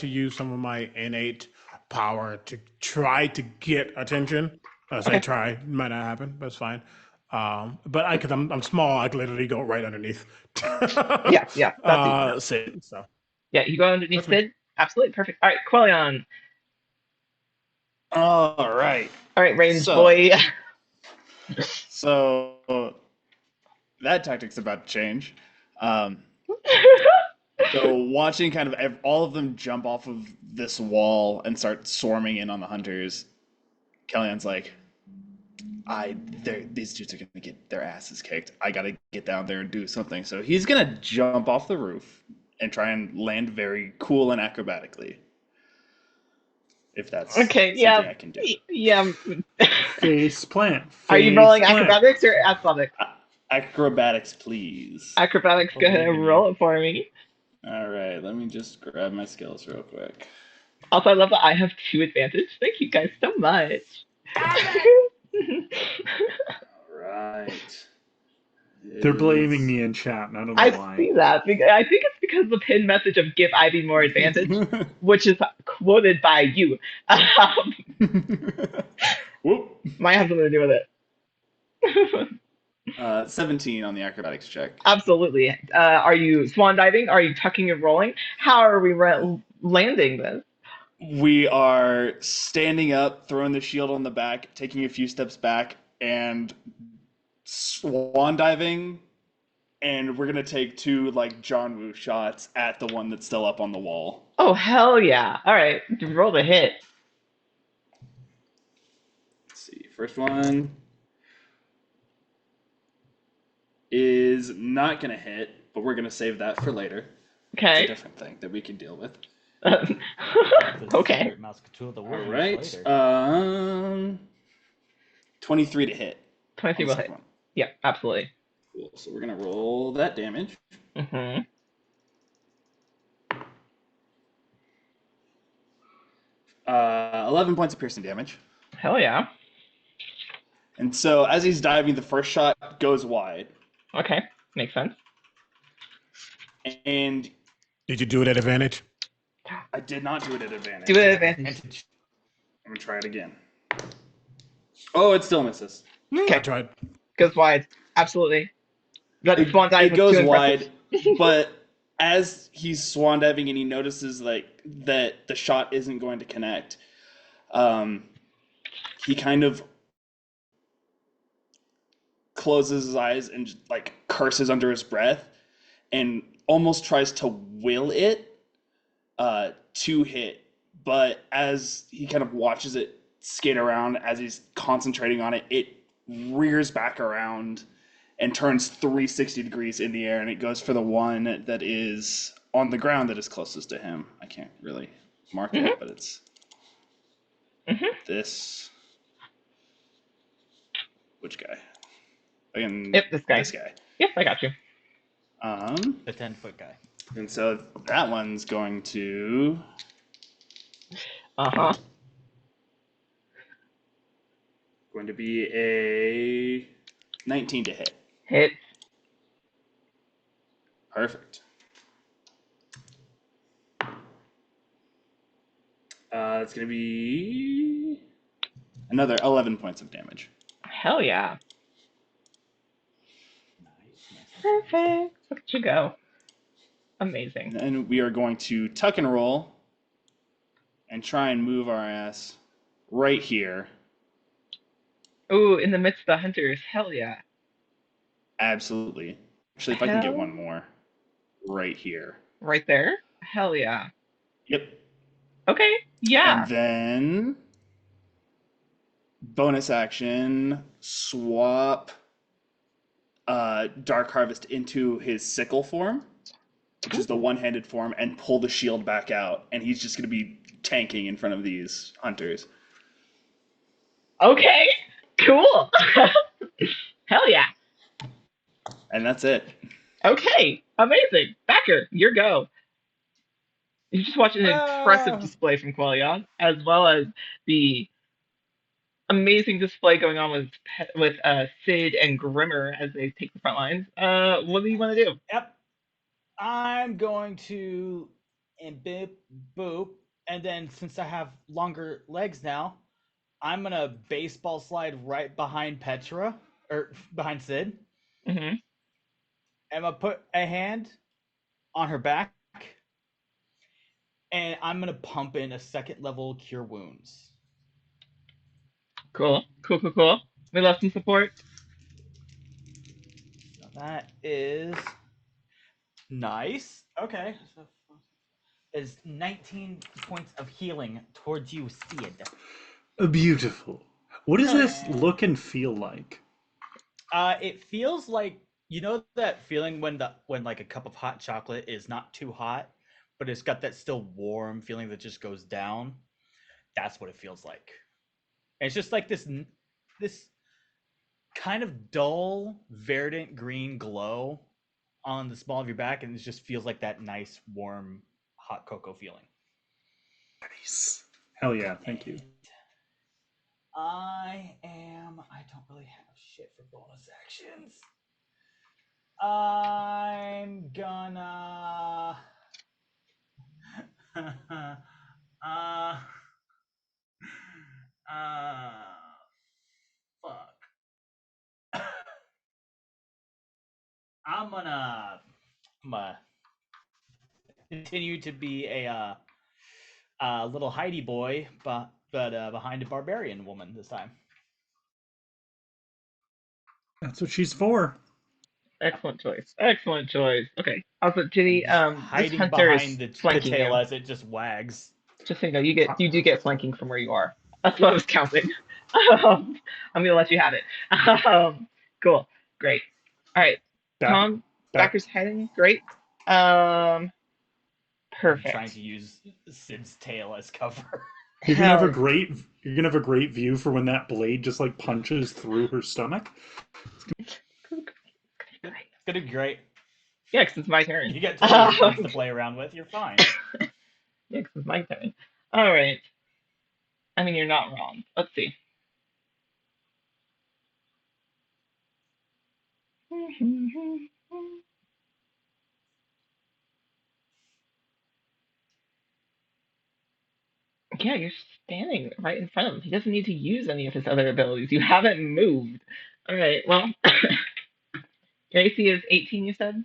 use some of my innate power to try to get attention. I say Okay. try, might not happen, but it's fine. But because I'm small, I can literally go right underneath. Yeah. That's easy enough. Sid, so Yeah, you go underneath that's me. Sid. Absolutely perfect. All right, Quellion. All right. All right, range So, boy. so that tactic's about to change. Um, so watching kind of all of them jump off of this wall and start swarming in on the hunters, Kellyan's like, these dudes are gonna get their asses kicked. I gotta get down there and do something. So he's gonna jump off the roof and try and land very cool and acrobatically. If that's Okay, something yeah, I can do. yeah. Face plant. Are you Face rolling plant. acrobatics or athletics? Acrobatics, please. Acrobatics, go ahead Believe in and you. roll it for me. All right, let me just grab my skills real quick. Also, I love that I have 2 advantage. Thank you guys so much. All right. They're blaming me in chat, and I don't know I why. see that. I think it's because the pinned message of "Give Ivy more advantage," which is quoted by you. Whoop. Might have something to do with it. 17 on the acrobatics check. Absolutely. Are you swan diving? Are you tucking and rolling? How are we landing this? We are standing up, throwing the shield on the back, taking a few steps back, and swan diving. And we're gonna take 2 like John Woo shots at the one that's still up on the wall. Oh, hell yeah. All right. Roll the hit. Let's see. First one is not gonna hit, but we're gonna save that for later. It's a Okay. different thing that we can deal with. The Okay. secret musketeer that we'll All use right. later. 23 to hit. 23 On the will second hit. one. Yeah, absolutely. Cool. So we're gonna roll that damage. Mm-hmm. 11 points of piercing damage. Hell yeah. And so as he's diving, the first shot goes wide. Okay. Makes sense. And Did you do it at advantage? I did not do it at advantage. Do it at advantage. I'm gonna try it again. Oh, it still misses. I Okay. tried. Goes wide. Absolutely. That swan dive It was goes too impressive. wide, but as he's swan diving and he notices like that the shot isn't going to connect, he kind of closes his eyes and like curses under his breath and almost tries to will it to hit. But as he kind of watches it skate around, as he's concentrating on it, it rears back around and turns 360 degrees in the air, and it goes for the one that is on the ground that is closest to him. I can't really mark it, but it's this. Which guy? Again, Yep, this guy. This guy. Yep, I got you. The 10-foot guy. And so that one's going to Uh-huh. be a 19 to hit. Hit. Perfect. It's going to be another 11 points of damage. Hell yeah. Nice. Perfect. Look at you go. Amazing. And we are going to tuck and roll and try and move our ass right here. Ooh, in the midst of the hunters. Hell yeah. Absolutely. Actually, if I can get one more right here. Right there? Hell yeah. Yep. Okay. Yeah. And then bonus action, swap Dark Harvest into his sickle form, which is the one-handed form, and pull the shield back out. And he's just going to be tanking in front of these hunters. Okay. Cool. Hell yeah. And that's it. Okay. Amazing. Backer, your go. You just watched an impressive display from Qualion, as well as the amazing display going on with Sid and Grimmer as they take the front lines. What do you want to do? Yep. I'm going to and boop boop, and then since I have longer legs now, I'm gonna baseball slide right behind Petra or behind Sid. Mm-hmm. I'm gonna put a hand on her back, and I'm gonna pump in a 2nd level cure wounds. Cool. We love some support. So that is nice. Okay. So is 19 points of healing towards you, Sid. Beautiful. What does this look and feel like? It feels like, you know that feeling when like a cup of hot chocolate is not too hot, but it's got that still warm feeling that just goes down. That's what it feels like. And it's just like this kind of dull, verdant green glow on the small of your back, and it just feels like that nice, warm, hot cocoa feeling. Nice. Hell yeah, thank you. I don't really have shit for bonus actions. I'm gonna uh fuck. I'm gonna continue to be a little Heidi boy, but behind a barbarian woman this time. That's what she's for. Excellent choice. Okay. Also, Ginny, Just this hiding hunter is behind the flanking tail you. as it just wags. Just so you know, you do get flanking from where you are. That's what I was counting. I'm gonna let you have it. Cool. Great. All right. Back, Tom, back. Backer's hiding. Great. I'm Perfect. trying to use Sid's tail as cover. You're gonna have Hell. a great. You're gonna have a great view for when that blade just like punches through her stomach. It's gonna be great. Yeah, 'cause it's my turn. You get 20 points to play around with. You're fine. Yeah, 'cause it's my turn. All right. I mean, you're not wrong. Let's see. Yeah, you're standing right in front of him. He doesn't need to use any of his other abilities. You haven't moved. All right. Well, your AC is 18. You said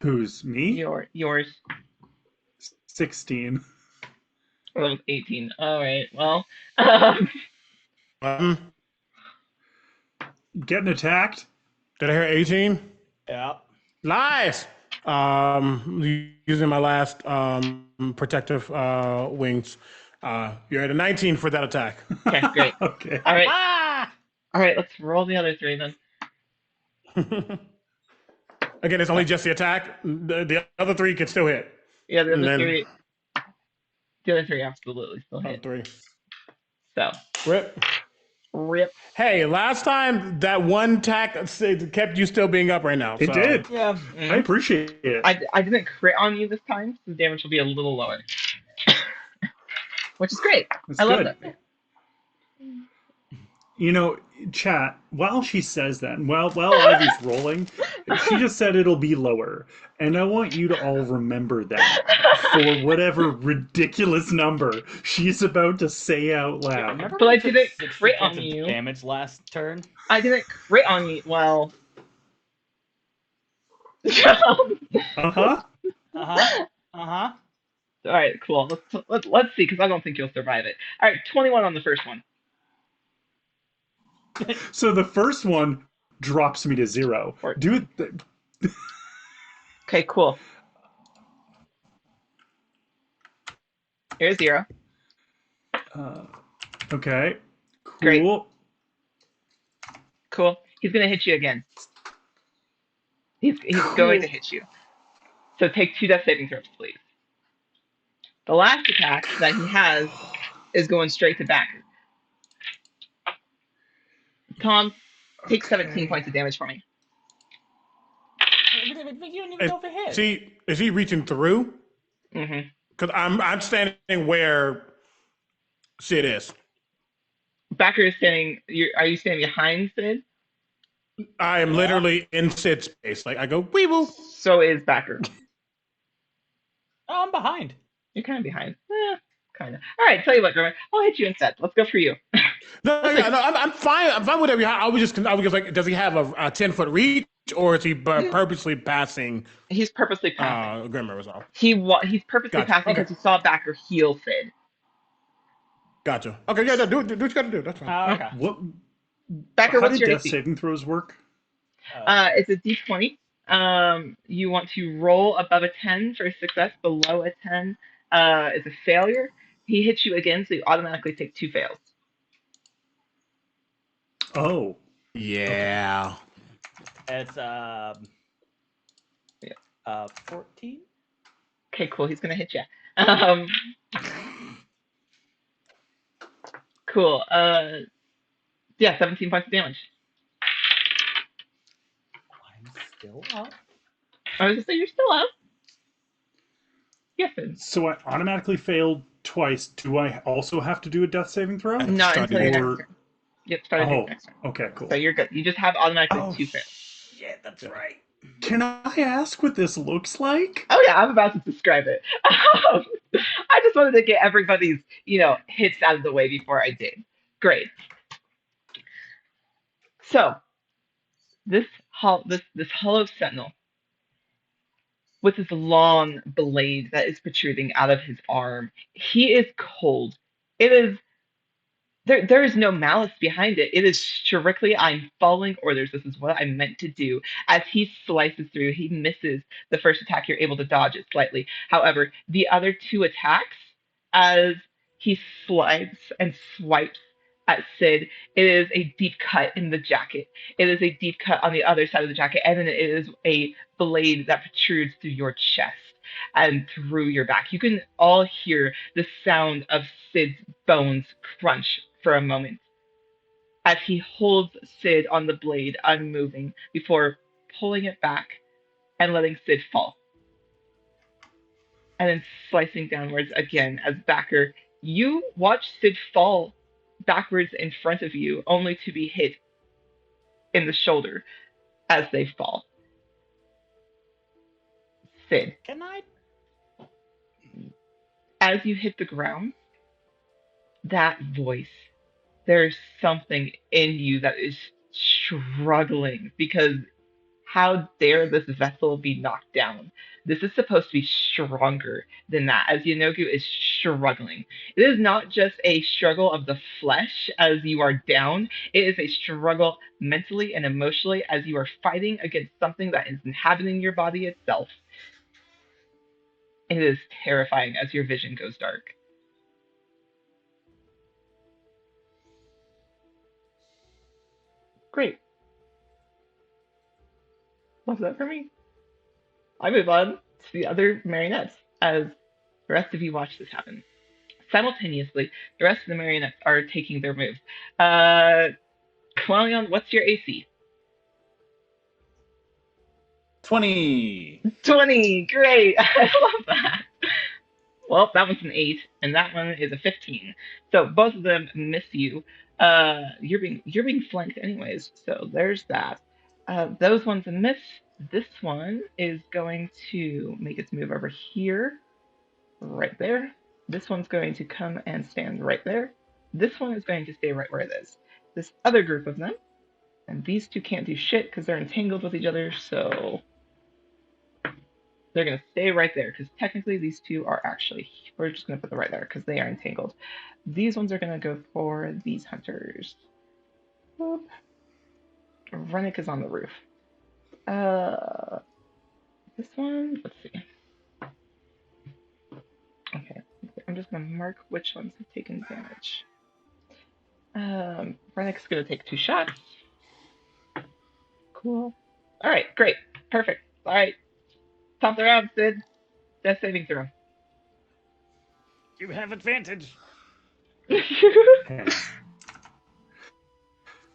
Who's me? yours. 16. Well, that was 18. All right. Well, Getting attacked. Did I hear 18? Yeah. Nice. Using my last protective wings. You're at a 19 for that attack. okay, great. Okay. All right. Ah! All right. Let's roll the other three then. Again, it's only just the attack. The other three can still hit. Yeah, the And other then- three. The other three absolutely still Oh, hit. three. So Rip. Rip. Hey, last time that one tack kept you still being up right now. It So did. Yeah. I appreciate it. I didn't crit on you this time, so the damage will be a little lower. Which is great. It's I love good. that. You know, chat, while she says that, while Ivy's rolling, she just said it'll be lower. And I want you to all remember that for whatever ridiculous number she's about to say out loud. Remember But when I you took didn't 60 crit points on of you. damage last turn? I didn't crit on you. Well. Uh-huh. Uh-huh. Uh-huh. All right, cool. Let's see, because I don't think you'll survive it. All right, 21 on the first one. So the first one drops me to 0. Or- Do it. Okay, cool. Here's 0. Okay. Great. Cool. Cool. He's gonna hit you again. He's Cool. going to hit you. So take 2 death saving throws, please. The last attack that he has is going straight to backer. Tom, take 17 points of damage for me. You didn't even go for hit. is he reaching through? Mm-hmm. Because I'm standing where Sid is. Backer is standing. Are you standing behind Sid? I am literally in Sid's space. Like I go, wee woo. So is Backer. Oh, I'm behind. You're kind of behind. Kind of. All right, tell you what, German. I'll hit you instead. Let's go for you. No, yeah, no, I'm fine. I'm fine with every. I was just like, does he have a 10-foot reach, or is he purposely passing? He's purposely passing. Grimmer was all. He's purposely Gotcha. passing Okay. because he saw Backer heal Sid. Gotcha. Okay, yeah, do what you gotta do. That's fine. Okay. What? Backer, How what's did your death AC? saving throws work? It's a D20. You want to roll above a 10 for a success. Below a 10 is a failure. He hits you again, so you automatically take 2 fails. Oh. Yeah. It's Yeah. 14. Okay, cool. He's gonna hit you. Cool. Yeah, 17 points of damage. I'm still up. I was gonna say you're still up. Yes, Sid. So I automatically failed twice. Do I also have to do a death saving throw? Not Start until your again. next turn. Yep, start your next turn. Okay, cool. So you're good. You just have automatically Oh, 2 fails. Shit, that's right. Can I ask what this looks like? Oh yeah, I'm about to describe it. I just wanted to get everybody's, hits out of the way before I did. Great. So this hollow sentinel with his long blade that is protruding out of his arm, he is cold. It is there is no malice behind it. It is strictly I'm following orders. This is what I'm meant to do. As he slices through, he misses the first attack. You're able to dodge it slightly. However, the other 2 attacks, as he slides and swipes at Sid, it is a deep cut in the jacket. It is a deep cut on the other side of the jacket, and then it is a blade that protrudes through your chest and through your back. You can all hear the sound of Sid's bones crunch for a moment as he holds Sid on the blade, unmoving, before pulling it back and letting Sid fall. And then slicing downwards again as Backer, you watch Sid fall backwards in front of you, only to be hit in the shoulder as they fall. Sid, Can I? as you hit the ground, that voice, there's something in you that is struggling because how dare this vessel be knocked down? This is supposed to be stronger than that, as Yanogu is struggling. It is not just a struggle of the flesh as you are down, it is a struggle mentally and emotionally as you are fighting against something that is inhabiting your body itself. It is terrifying as your vision goes dark. Great. What's that for me? I move on to the other marionettes as the rest of you watch this happen. simultaneously. The rest of the marionettes are taking their moves. Quillion, what's your AC? 20. 20. Great. I love that. Well, that one's an 8, and that one is a 15. So both of them miss you. You're being flanked anyways. So there's that. Those ones a miss. This one is going to make its move over here, right there. This one's going to come and stand right there. This one is going to stay right where it is. This other group of them, and these two can't do shit because they're entangled with each other. So they're going to stay right there because technically these two are actually, we're just going to put them right there because they are entangled. These ones are going to go for these hunters. Whoop. Rennick is on the roof. This one, let's see. Okay, I'm just going to mark which ones have taken damage. Rennick's going to take 2 shots. Cool. All right, great. Perfect. All right. Top the round, Sid. Death saving throw. You have advantage. Okay.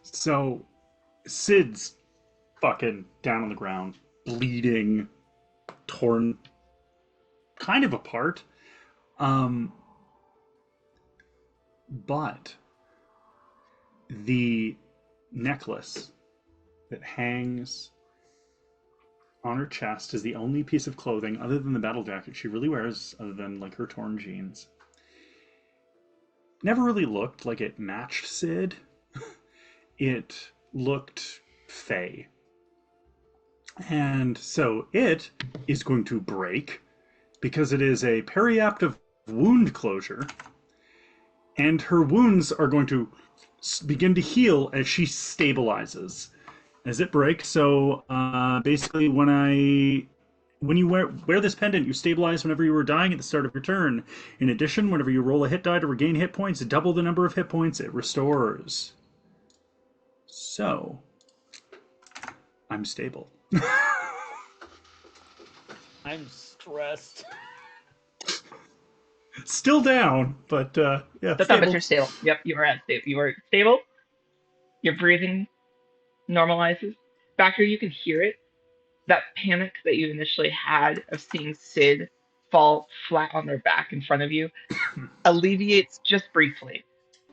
So, Sid's fucking down on the ground, bleeding, torn, kind of apart. But the necklace that hangs on her chest is the only piece of clothing other than the battle jacket she really wears, other than like her torn jeans. Never really looked like it matched Sid. It looked fey. And so it is going to break because it is a periaptive wound closure. And her wounds are going to begin to heal as she stabilizes. As it breaks, so basically when you wear this pendant, you stabilize whenever you were dying at the start of your turn. In addition, whenever you roll a hit die to regain hit points, double the number of hit points it restores. So, I'm stable. I'm stressed. Still down, but yeah. That's not, but you're stable. Yep, you are at stable. You are stable. Your breathing normalizes. Back here, you can hear it. That panic that you initially had of seeing Sid fall flat on their back in front of you alleviates just briefly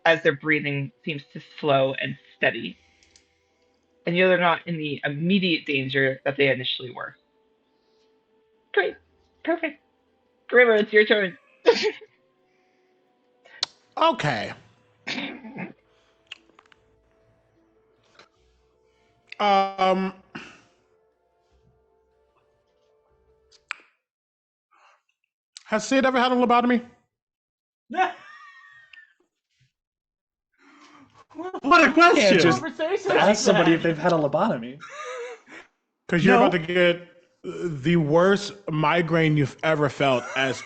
as their breathing seems to slow and steady. And they're not in the immediate danger that they initially were. Great. Perfect. Grimmer, it's your turn. Okay. Has Sid ever had a lobotomy? What a question! Just Conversation ask like somebody that. if they've had a lobotomy. Because you're No. about to get the worst migraine you've ever felt as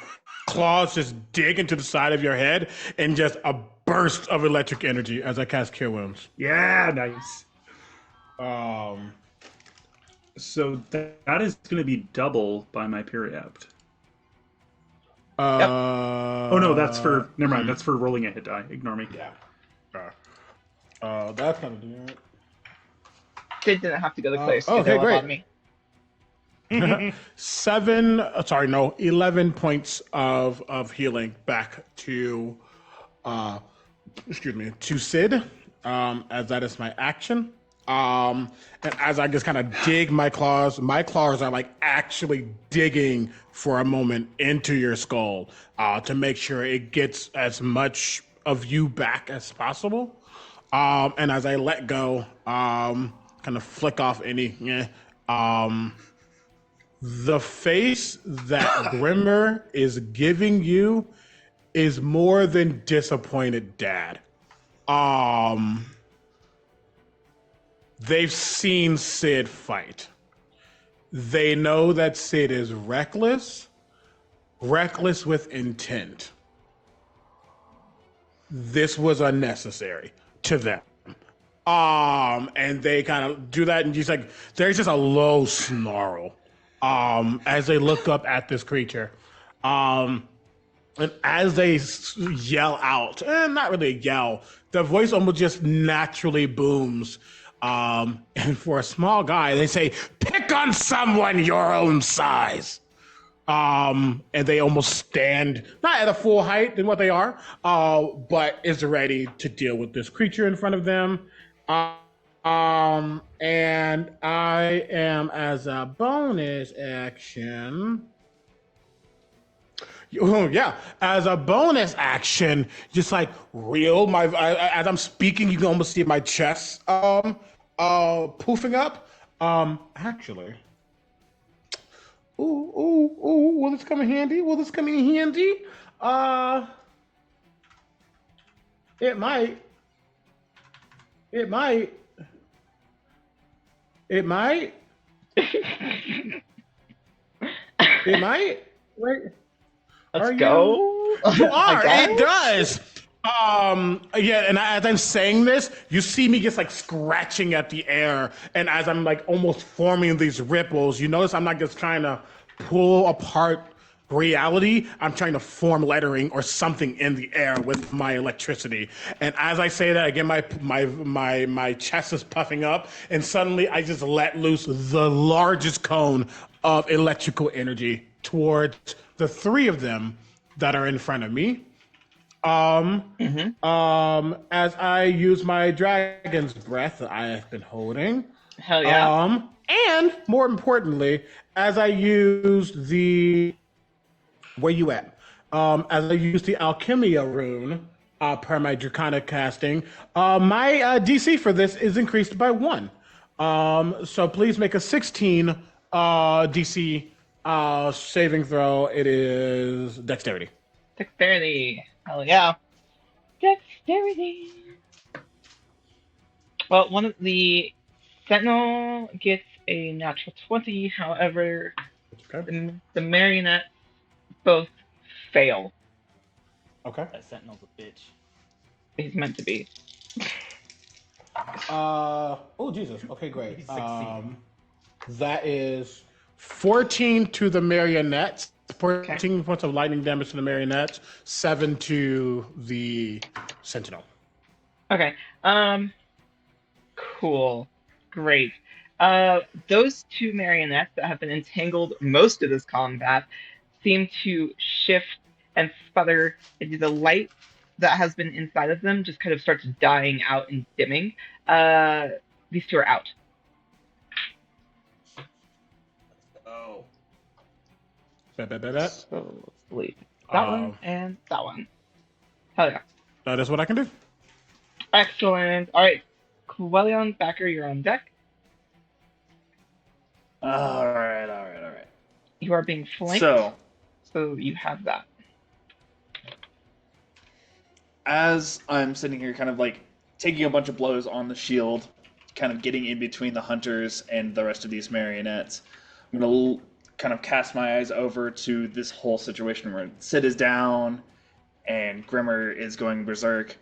claws just dig into the side of your head and just a burst of electric energy as I cast Cure Wounds. Yeah, nice. Um, So that is going to be double by my periapt. Oh no, that's for never mind. That's for rolling a hit die. Ignore me. Yeah. That's gonna do it. Sid didn't have to go to Claire's to okay, get a great. lobotomy. 11 points of healing back to to Sid, as that is my action. And as I just kind of dig my claws are like actually digging for a moment into your skull, to make sure it gets as much of you back as possible. And as I let go, kind of flick off any, the face that Grimmer is giving you is more than disappointed dad. They've seen Sid fight. They know that Sid is reckless with intent. This was unnecessary to them. And they kind of do that, and just like there's just a low snarl as they look up at this creature. And And as they yell out, and not really yell, the voice almost just naturally booms. And for a small guy, they say, "Pick on someone your own size." And they almost stand not at a full height than what they are, but is ready to deal with this creature in front of them. And I am, as a bonus action. Oh, yeah, as a bonus action, just like as I'm speaking, you can almost see my chest poofing up. Actually. Ooh, will this come in handy? It might. It might. It might. It might. Wait. Let's go. You are. I It does. Yeah, and as I'm saying this, you see me just like scratching at the air, and as I'm like almost forming these ripples, you notice I'm not just trying to pull apart reality. I'm trying to form lettering or something in the air with my electricity. And as I say that again, my chest is puffing up, and suddenly I just let loose the largest cone of electrical energy towards the three of them that are in front of me. As I use my dragon's breath that I have been holding. Hell yeah. And more importantly, as I use the where you at? As I use the Alchemia rune, per my Draconic casting, my DC for this is increased by 1. So please make a 16 DC saving throw. It is Dexterity. Dexterity. Hell yeah. Dexterity. Well, one of the Sentinel gets a natural 20. However, Okay. the marionettes both fail. Okay. That sentinel's a bitch. He's meant to be. Oh Jesus. Okay, great. He's 16. That is 14 to the marionettes. 14 points of lightning damage to the marionettes. 7 to the sentinel. Okay. Cool. Great. Those two marionettes that have been entangled most of this combat seem to shift and sputter into the light that has been inside of them just kind of starts dying out and dimming. These two are out. Oh. Bet. So let's delete that one and that one. Hell yeah. That is what I can do. Excellent. All right. Quellion, Backer, you're on deck. All right. You are being flanked. So you have that. As I'm sitting here, kind of like taking a bunch of blows on the shield, kind of getting in between the hunters and the rest of these marionettes, I'm going to kind of cast my eyes over to this whole situation where Sid is down and Grimmer is going berserk,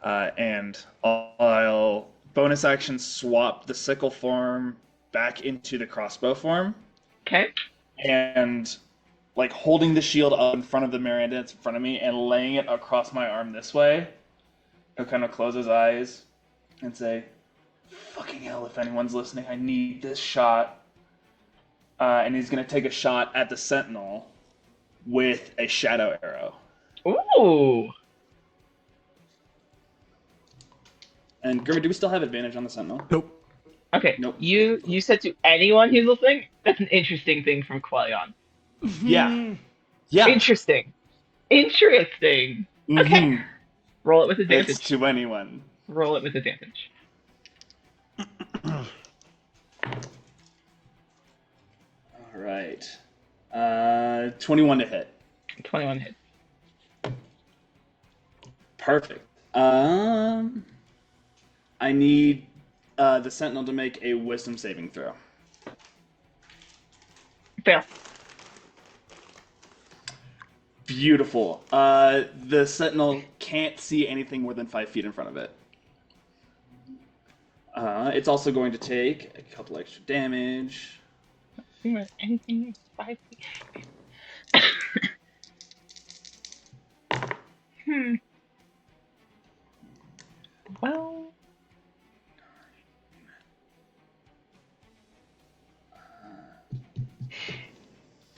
and I'll bonus action swap the sickle form back into the crossbow form. Okay. And like holding the shield up in front of the marionettes in front of me and laying it across my arm this way, he'll kind of close his eyes and say, "Fucking hell, if anyone's listening, I need this shot." And he's going to take a shot at the sentinel with a shadow arrow. Ooh. And Grimmer, do we still have advantage on the sentinel? Nope. Okay. Nope. You said to anyone who's listening? That's an interesting thing from Quellion. Yeah. Interesting. Okay. Roll it with advantage. It's to anyone. Roll it with advantage. All right. 21 to hit. 21 hits. Perfect. I need the sentinel to make a wisdom saving throw. Fail. Beautiful. The sentinel can't see anything more than 5 feet in front of it. It's also going to take a couple extra damage. Anything 5 feet.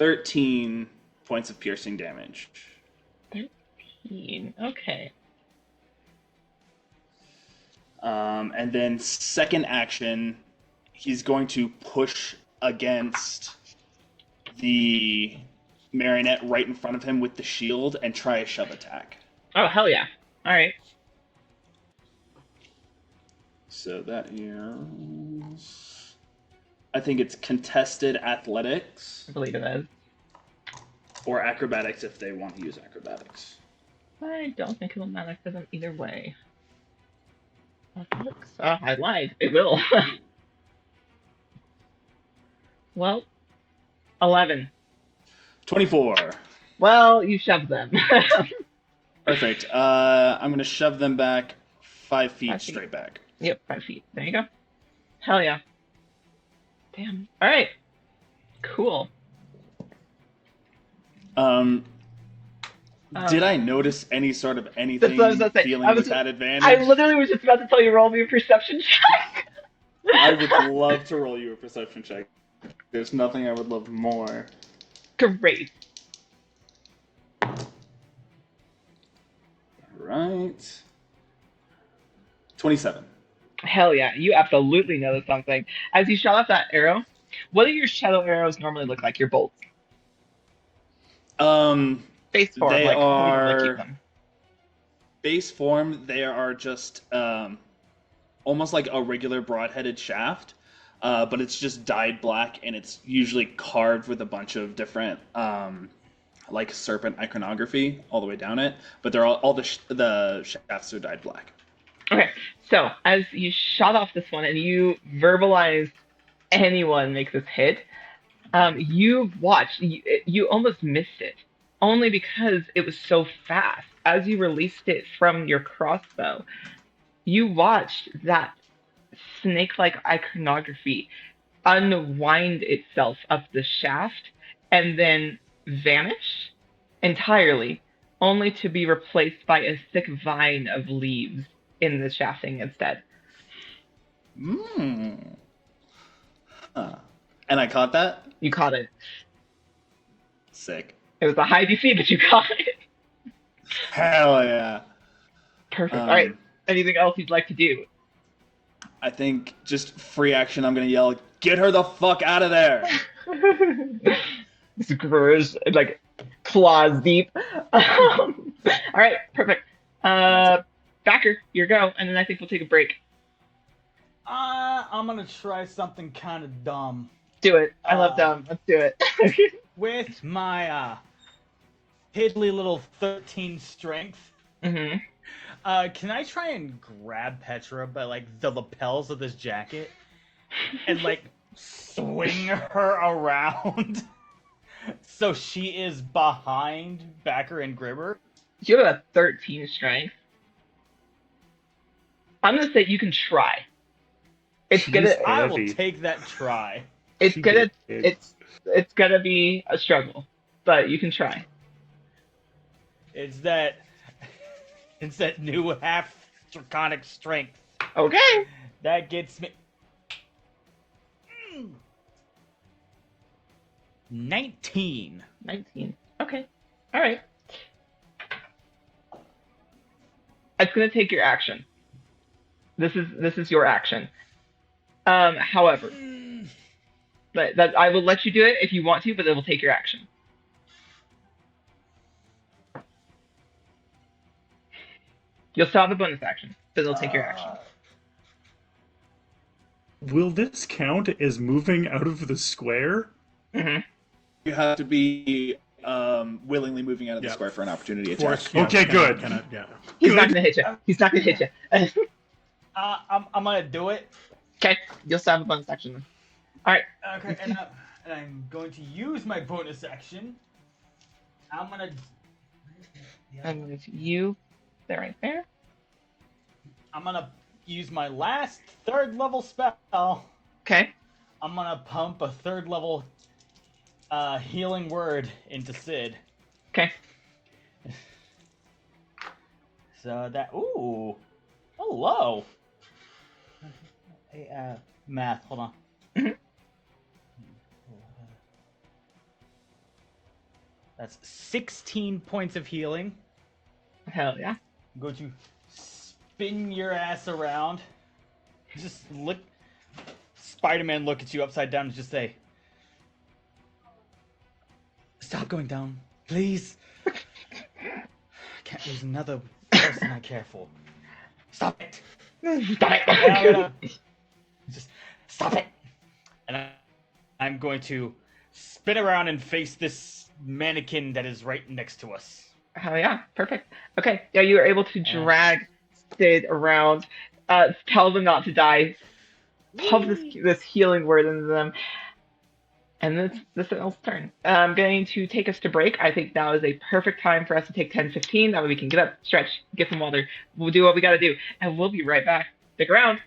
13 points of piercing damage. 13. Okay. And then second action, he's going to push against the marionette right in front of him with the shield and try a shove attack. Oh, hell yeah. All right. So that is... I think it's contested athletics. I believe it is. Or acrobatics if they want to use acrobatics. I don't think it'll matter for them either way. Athletics? Oh, I lied. It will. Well, 11. 24. Well, you shoved them. Perfect. I'm going to shove them back 5 feet 5 feet. straight back. Yep, 5 feet. There you go. Hell yeah. Damn. All right. Cool. Did I notice any sort of anything what I was gonna say. dealing with that advantage? I literally was just about to tell you roll me a perception check. I would love to roll you a perception check. There's nothing I would love more. Great. Right. 27. Hell yeah. You absolutely noticed something. As you shot off that arrow, what do your shadow arrows normally look like, your bolts? Base form, They like, how do you normally are keep them? base form. They are just almost like a regular broad-headed shaft, but it's just dyed black, and it's usually carved with a bunch of different like serpent iconography all the way down it. But they're all the shafts are dyed black. Okay, so as you shot off this one and you verbalized anyone makes this hit, you watched, you almost missed it, only because it was so fast. As you released it from your crossbow, you watched that snake-like iconography unwind itself up the shaft and then vanish entirely, only to be replaced by a thick vine of leaves in the shafting instead. Huh. And I caught that? You caught it. Sick. It was a high DC, but you caught it. Hell yeah. Perfect. All right. Anything else you'd like to do? I think just free action, I'm going to yell, "Get her the fuck out of there!" This grudge, like, claws deep. All right, perfect. Backer, your go, and then I think we'll take a break. I'm gonna try something kind of dumb. Do it. I love dumb. Let's do it. With my piddly little 13 strength, Mm-hmm. can I try and grab Petra by like the lapels of this jacket and like swing her around so she is behind Backer and Gribber? You have a 13 strength. I'm gonna say you can try. It's She's gonna. I will heavy. take that try. It's She gonna. did. It's gonna be a struggle, but you can try. It's that new half draconic strength Okay. that gets me 19. 19. Okay. All right. It's gonna take your action. This is your action. However, that I will let you do it if you want to, but it will take your action. You'll still have a bonus action, but it'll take your action. Will this count as moving out of the square? Mm-hmm. You have to be willingly moving out of the Yeah. square for an opportunity attack. Force, yeah, Okay, good. Yeah. He's not gonna hit you. He's not gonna hit you. I'm gonna do it. Okay. You'll still have a bonus action then. All right. Okay, and I'm going to use my bonus action. I'm gonna. And with you, they're right there. I'm gonna use my last 3rd level spell. Okay. I'm gonna pump a 3rd level healing word into Sid. Okay. So that hello. Hey, math. Hold on. Mhm. That's 16 points of healing. Hell yeah. I'm going to spin your ass around. Just look. Spider-Man look at you upside down and just say, "Stop going down, please. I can't lose another person I care for. Stop it. Stop it. And I'm gonna just stop it." And I'm going to spin around and face this mannequin that is right next to us. Hell yeah, perfect. Okay, yeah, you are able to drag Sid around, tell them not to die, pump this healing word into them, and it's the Sentinel's turn. I'm going to take us to break. I think now is a perfect time for us to take 10-15. That way we can get up, stretch, get some water. We'll do what we gotta do, and we'll be right back. Stick around.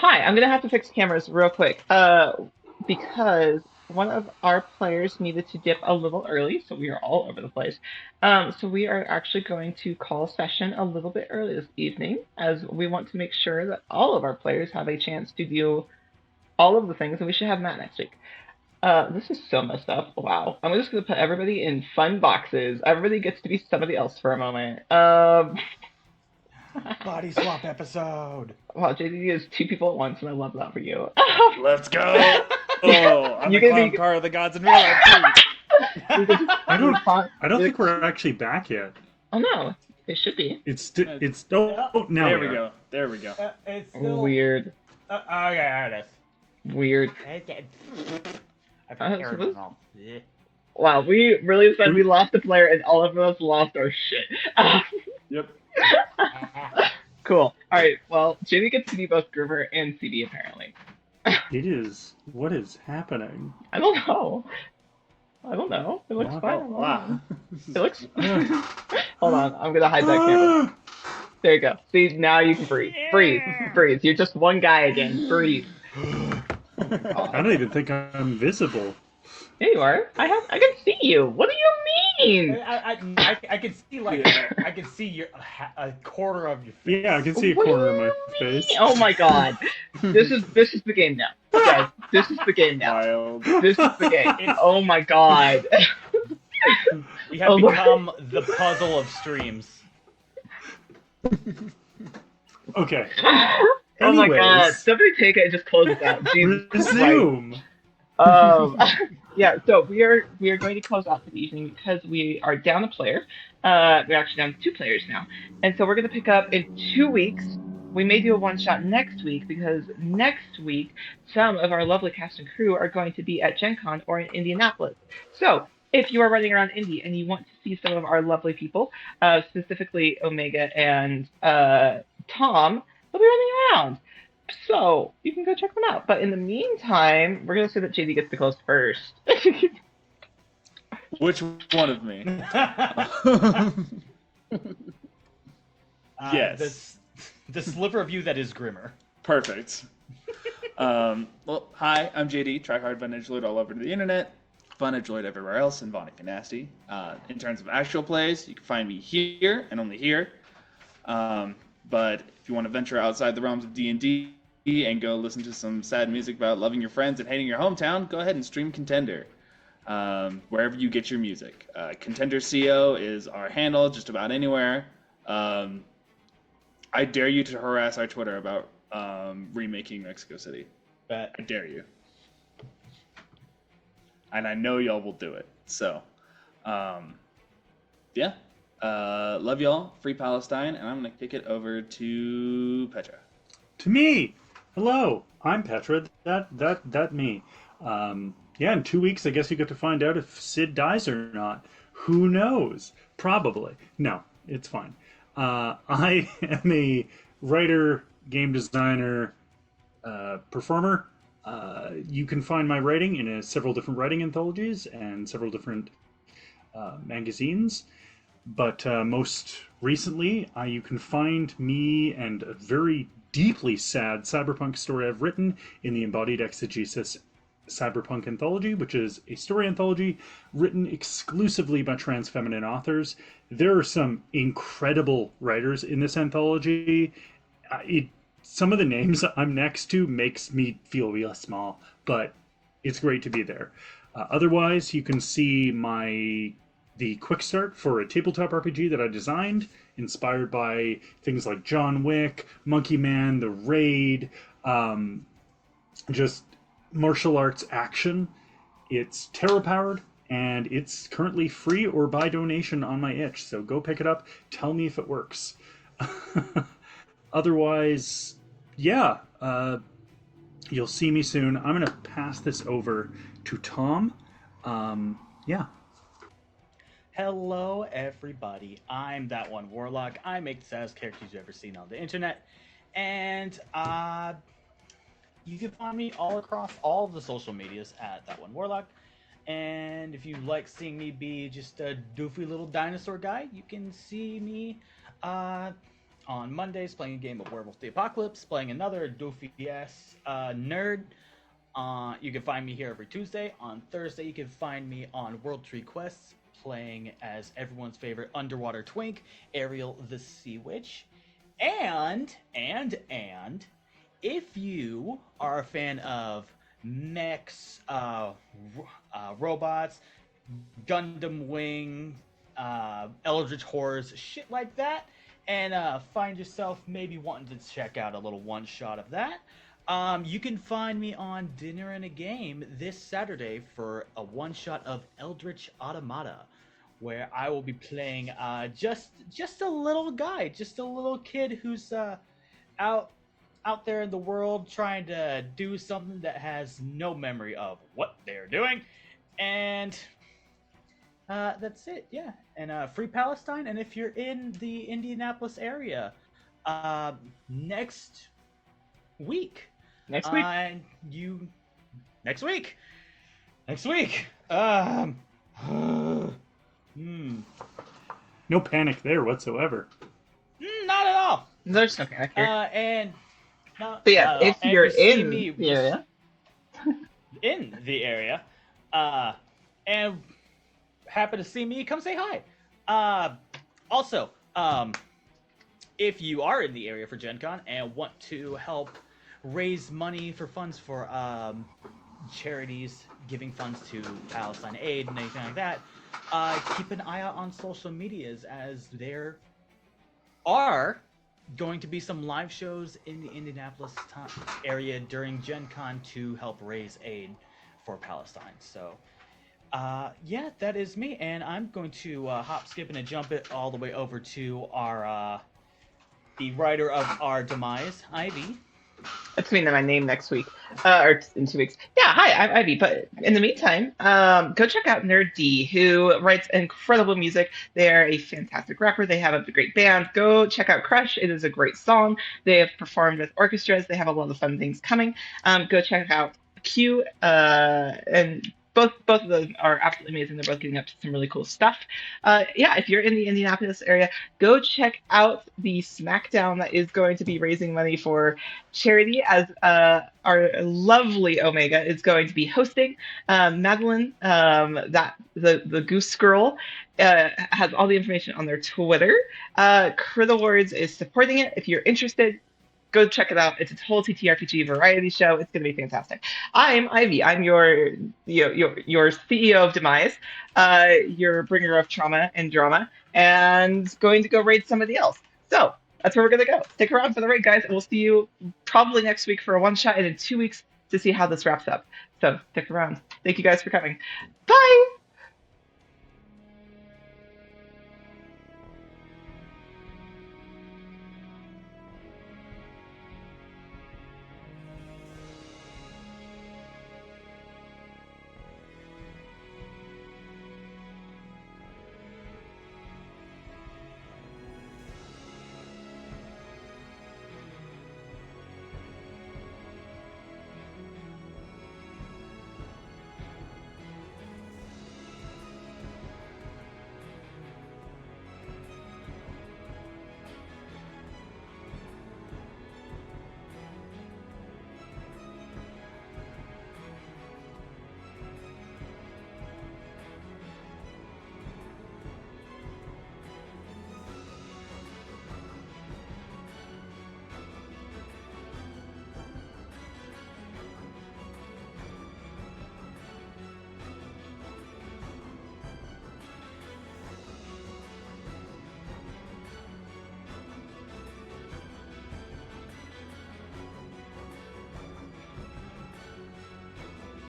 Hi, I'm gonna have to fix cameras real quick. Because one of our players needed to dip a little early, so we are all over the place. So we are actually going to call session a little bit early this evening, as we want to make sure that all of our players have a chance to do all of the things, and we should have Matt next week. This is so messed up. Wow. I'm just gonna put everybody in fun boxes. Everybody gets to be somebody else for a moment. Body swap episode. Wow, JD is two people at once, and I love that for you. Let's go. Oh, I'm You're the gonna clown be- car of the gods in real life. You can just- I don't you- think we're actually back yet. Oh no, it should be. It's oh now There we we are. go. There we go. It's still Weird. Okay, there it Weird. is. I Uh, prepared so it all. Yeah. Wow, we really said we lost a player, and all of us lost our shit. Yep. Cool. All right. Well, JD gets to be both Groover and CD apparently. It is. What is happening? I don't know. I don't know. It looks Wow. fine. I don't know. Wow. It looks. Hold on. I'm gonna hide that camera. There you go. See, now you can breathe. Breathe. Breathe. You're just one guy again. Breathe. I don't even think I'm visible. There you are. I can see you. What do you mean? I can see I can see a quarter of your face. Yeah, I can see a What do corner of you my mean? face. Oh my god. This is the game now. Guys, this is the game now. Wild. This is the game. Oh my god. We have Oh, Lord. become the puzzle of streams. Okay. Oh my god. Anyways. Somebody take it and just close it out. Jesus Christ. Resume. Yeah, so we are going to close out for the evening because we are down a player. We're actually down to two players now. And so we're going to pick up in 2 weeks. We may do a one-shot next week because next week some of our lovely cast and crew are going to be at Gen Con or in Indianapolis. So if you are running around Indy and you want to see some of our lovely people, specifically Omega and Tom, they'll be running around. So you can go check them out. But in the meantime, we're gonna say that JD gets the close first. Which one of me? Yes. The sliver of you that is Grimmer. Perfect. Well, hi, I'm JD, tryhard Fun Edgelord all over the internet, Fun Edgelord everywhere else, and Vonnie Nasty. In terms of actual plays, you can find me here and only here. But if you want to venture outside the realms of D&D and go listen to some sad music about loving your friends and hating your hometown, go ahead and stream Contender. Wherever you get your music. Contender CO is our handle just about anywhere. I dare you to harass our Twitter about remaking Mexico City. But I dare you. And I know y'all will do it. So, yeah. Love y'all. Free Palestine. And I'm going to kick it over to Petra. To me. Hello. I'm Petra. That me. Yeah, in 2 weeks, I guess you get to find out if Sid dies or not. Who knows? Probably. No, it's fine. I am a writer, game designer, performer. You can find my writing in several different writing anthologies and several different magazines. But most recently, you can find me and a very deeply sad cyberpunk story I've written in the Embodied Exegesis Cyberpunk Anthology, which is a story anthology written exclusively by trans feminine authors. There are some incredible writers in this anthology. Some of the names I'm next to makes me feel real small, but it's great to be there. Otherwise, you can see the quick start for a tabletop RPG that I designed, inspired by things like John Wick, Monkey Man, The Raid, just martial arts action. It's tarot powered, and it's currently free or by donation on my itch, so go pick it up. Tell me if it works. Otherwise, yeah, you'll see me soon. I'm going to pass this over to Tom. Yeah. hello, everybody. I'm That One Warlock. I make the saddest characters you've ever seen on the internet. And you can find me all across all of the social medias at That One Warlock. And if you like seeing me be just a doofy little dinosaur guy, you can see me on on Mondays, playing a game of Werewolf the Apocalypse, playing another doofy ass nerd. You can find me here every Tuesday. On Thursday, you can find me on World Tree Quests, playing as everyone's favorite underwater twink, Ariel the Sea Witch. And, if you are a fan of mechs, robots, Gundam Wing, Eldritch Horrors, shit like that, and find yourself maybe wanting to check out a little one shot of that, you can find me on Dinner and a Game this Saturday for a one shot of Eldritch Automata, where I will be playing just a little guy, just a little kid who's out there in the world trying to do something that has no memory of what they're doing, and that's it. Yeah, and free Palestine. And if you're in the Indianapolis area, next week, Next week. you next week, next week. Hmm. No panic there whatsoever. Not at all. There's no panic here. And no, But yeah, if and you're you see in me the area, in the area, and happen to see me, come say hi. Also, if you are in the area for Gen Con and want to help raise money for funds for charities giving funds to Palestine Aid and anything like that, keep an eye out on social medias, as there are going to be some live shows in the Indianapolis area during Gen Con to help raise aid for Palestine. So yeah, that is me, and I'm going to hop, skip, and a jump it all the way over to our the writer of our demise, Ivy. that's me. My name next week, or in 2 weeks. Yeah, hi, I'm Ivy. But in the meantime, go check out Nerd D, who writes incredible music. They're a fantastic rapper. They have a great band. Go check out Crush. It is a great song. They have performed with orchestras. They have a lot of fun things coming. Go check out Q, and both of them are absolutely amazing. They're both getting up to some really cool stuff. Yeah, if you're in the Indianapolis area, go check out the SmackDown that is going to be raising money for charity, as our lovely Omega is going to be hosting. Madeline, that the Goose Girl, has all the information on their Twitter. Criddle Awards is supporting it. If you're interested, go check it out. It's a whole TTRPG variety show. It's going to be fantastic. I'm Ivy. I'm your CEO of Demise, your bringer of trauma and drama, and going to go raid somebody else. So that's where we're going to go. Stick around for the raid, guys. We'll see you probably next week for a one shot, and in 2 weeks to see how this wraps up. So stick around. Thank you guys for coming. Bye.